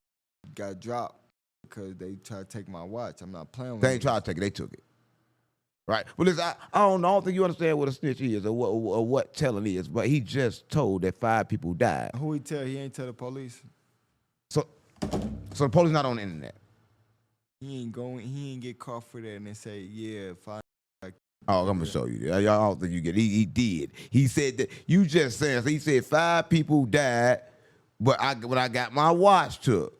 Speaker 1: got dropped because they tried to take my watch. I'm not playing with
Speaker 2: They ain't trying to take it, they took it. Right. Well, listen, I don't think you understand what a snitch is or what telling is, but he just told that 5 people died.
Speaker 1: Who he tell? He ain't tell the police.
Speaker 2: So the police not on the internet.
Speaker 1: He ain't get caught for that and they say, yeah, 5.
Speaker 2: Oh, I'm gonna show you. I don't think you get it. He did. He said that you just saying. So he said 5 people died, but I got my watch took.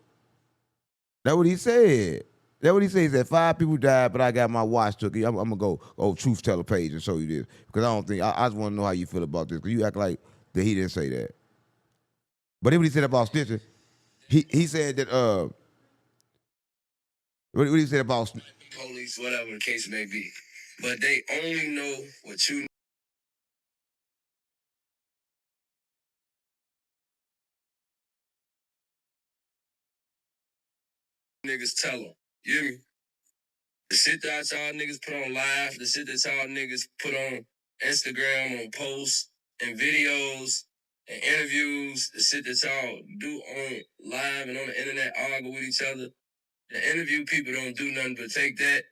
Speaker 2: That's what he said. That's what he said. He said 5 people died, but I got my watch took. I'm gonna go Truth Teller page and show you this because I don't think I just want to know how you feel about this because you act like that he didn't say that. But then what he said about snitching, he said that what he said about
Speaker 4: police, whatever the case may be. But they only know what you niggas tell them. You hear me? The shit that y'all niggas put on live, the shit that y'all niggas put on Instagram, on posts and videos and interviews, the shit that y'all do on live and on the internet, argue with each other. The interview people don't do nothing but take that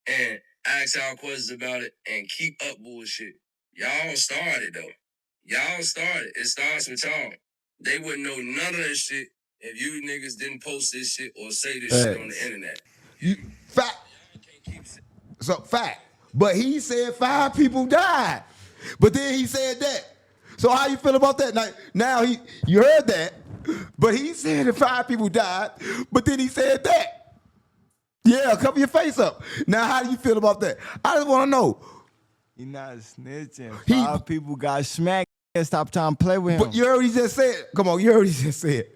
Speaker 4: and ask y'all questions about it and keep up bullshit. Y'all started though. Y'all started. It starts with y'all. They wouldn't know none of that shit if you niggas didn't post this shit or say this shit on the internet.
Speaker 2: Fact. So fact. But he said 5 people died. But then he said that. So how you feel about that? Now you heard that, but he said that 5 people died, but then he said that. Yeah, cover your face up. Now how do you feel about that? I just want to know.
Speaker 1: He not snitching. 5 people got smacked. Stop trying to play with him.
Speaker 2: But you heard what he just said. Come on, you heard what he just said.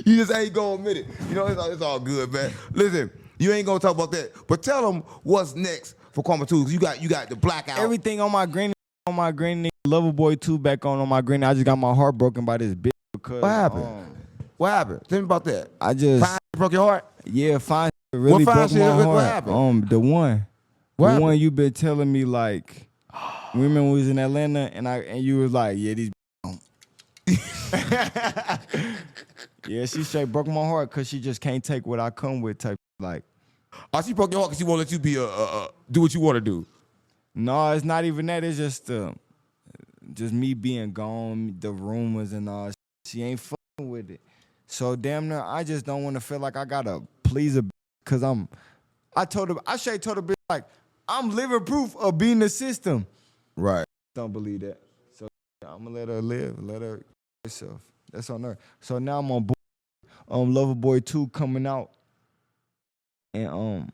Speaker 2: You just ain't gonna admit it. You know, it's all good, man. Listen, you ain't gonna talk about that. But tell them what's next for Karma2zz. You got the blackout.
Speaker 1: Everything on my granny, Loverboy 2 back on my granny. I just got my heart broken by this bitch because
Speaker 2: What happened? What happened? Tell me about that.
Speaker 1: I just
Speaker 2: Fine broke your heart?
Speaker 1: Yeah, fine. Really
Speaker 2: What fine
Speaker 1: broke
Speaker 2: shit?
Speaker 1: my heart.
Speaker 2: What happened?
Speaker 1: The one.
Speaker 2: What
Speaker 1: the
Speaker 2: happened?
Speaker 1: one you been telling me like women was in Atlanta and you was like, yeah, these yeah, she straight broke my heart because she just can't take what I come with type like.
Speaker 2: Oh, she broke your heart because she won't let you be do what you want to do.
Speaker 1: No, it's not even that. It's just me being gone, the rumors and all. She ain't fucking with it. So damn near, I just don't want to feel like I gotta please a because I straight told her bitch like, I'm living proof of being the system.
Speaker 2: Right.
Speaker 1: Don't believe that. So I'm gonna let her live, let her herself. That's on her. So now I'm on Loverboy 2 coming out. And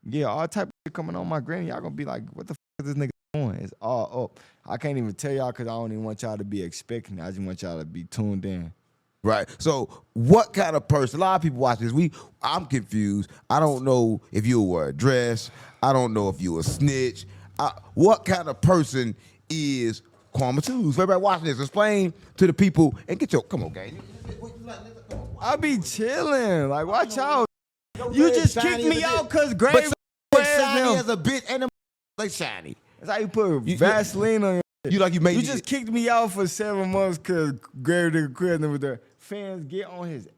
Speaker 1: yeah, all type of shit coming on my granny. Y'all gonna be like, what the fuck is this nigga doing? It's all up. I can't even tell y'all because I don't even want y'all to be expecting it. I just want y'all to be tuned in.
Speaker 2: Right. So what kind of person? A lot of people watch this. I'm confused. I don't know if you wear a dress. I don't know if you a snitch. What kind of person is Karma2zz? Everybody watching this, explain to the people and get your come on, gang.
Speaker 1: I be chilling. Like, watch out. You just kicked me out because Gravedigga Quez
Speaker 2: shiny as a bitch and them like shiny.
Speaker 1: That's how you put Vaseline on your
Speaker 2: You
Speaker 1: just kicked me out for 7 months because Gravedigga Quez was there. Fans get on his ass.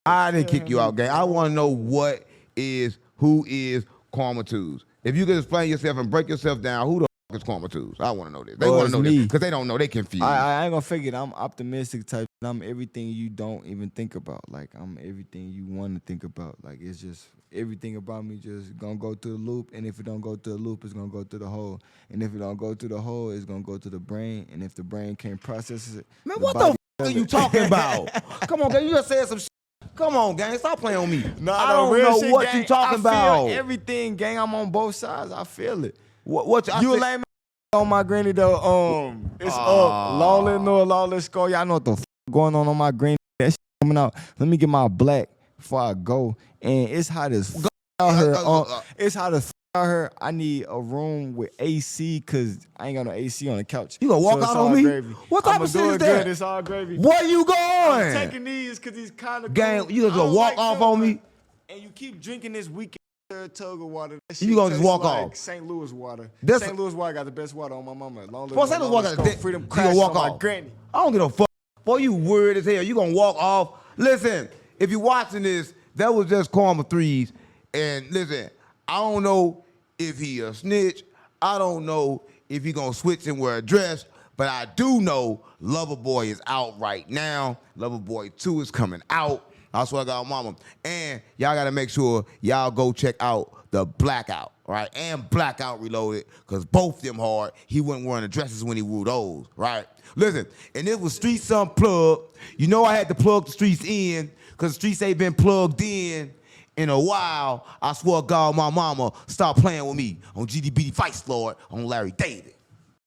Speaker 2: I didn't kick you out, gang. I want to know who is Karma2zz. If you can explain yourself and break yourself down, who the fuck is Karma2zz? I want to know this. They want to know this because they don't know. They confused.
Speaker 1: I ain't gonna figure it. I'm optimistic type. I'm everything you don't even think about. Like, I'm everything you want to think about. Like, it's just everything about me just gonna go through the loop. And if it don't go through the loop, it's gonna go through the hole. And if it don't go through the hole, it's gonna go to the brain. And if the brain can't process it,
Speaker 2: Man, what the fuck are you talking about? Come on, gang. You just said some shit. Come on, gang. Stop playing on me. I don't know
Speaker 1: shit,
Speaker 2: what
Speaker 1: gang.
Speaker 2: you talking
Speaker 1: I
Speaker 2: about.
Speaker 1: feel everything, gang. I'm on both sides. I feel it.
Speaker 2: What
Speaker 1: You lame on my granny though. It's up. Lawless score. Y'all know what the fuck going on my granny. That shit coming out. Let me get my black before I go. And it's hot as fuck out here. It's hot as fuck out here. I need a room with AC because I ain't got no AC on the couch.
Speaker 2: You gonna walk out on me?
Speaker 1: Gravy.
Speaker 2: What type of shit is that?
Speaker 1: It's all gravy.
Speaker 2: Where you going?
Speaker 1: I'm taking these because these kind of
Speaker 2: Gang,
Speaker 1: cool.
Speaker 2: you just gonna walk off on me?
Speaker 1: And you keep drinking this weekend Saratoga water. That
Speaker 2: You
Speaker 1: shit
Speaker 2: gonna just
Speaker 1: tastes
Speaker 2: walk
Speaker 1: like
Speaker 2: off?
Speaker 1: St. Louis water.
Speaker 2: That's
Speaker 1: St. Louis water got the best water on my mama. Long
Speaker 2: Boy, St. Louis water got the
Speaker 1: freedom
Speaker 2: you
Speaker 1: crash
Speaker 2: gonna walk
Speaker 1: on my
Speaker 2: off.
Speaker 1: granny.
Speaker 2: I don't give a fuck. Boy, you weird as hell. You gonna walk off. Listen, if you're watching this, that was just Karma2zz. And listen, I don't know if he a snitch. I don't know if he gonna switch and wear a dress. But I do know Loverboy is out right now. Loverboy 2 is coming out. I swear to God, mama. And y'all gotta make sure y'all go check out the Blackout, right? And Blackout Reloaded, because both them hard. He wasn't wearing the dresses when he wore those, right? Listen, and it was Streets Unplugged. You know I had to plug the streets in, because the streets ain't been plugged in a while. I swear to God, my mama, stop playing with me on GDBD Fights, Lord, on Larry David.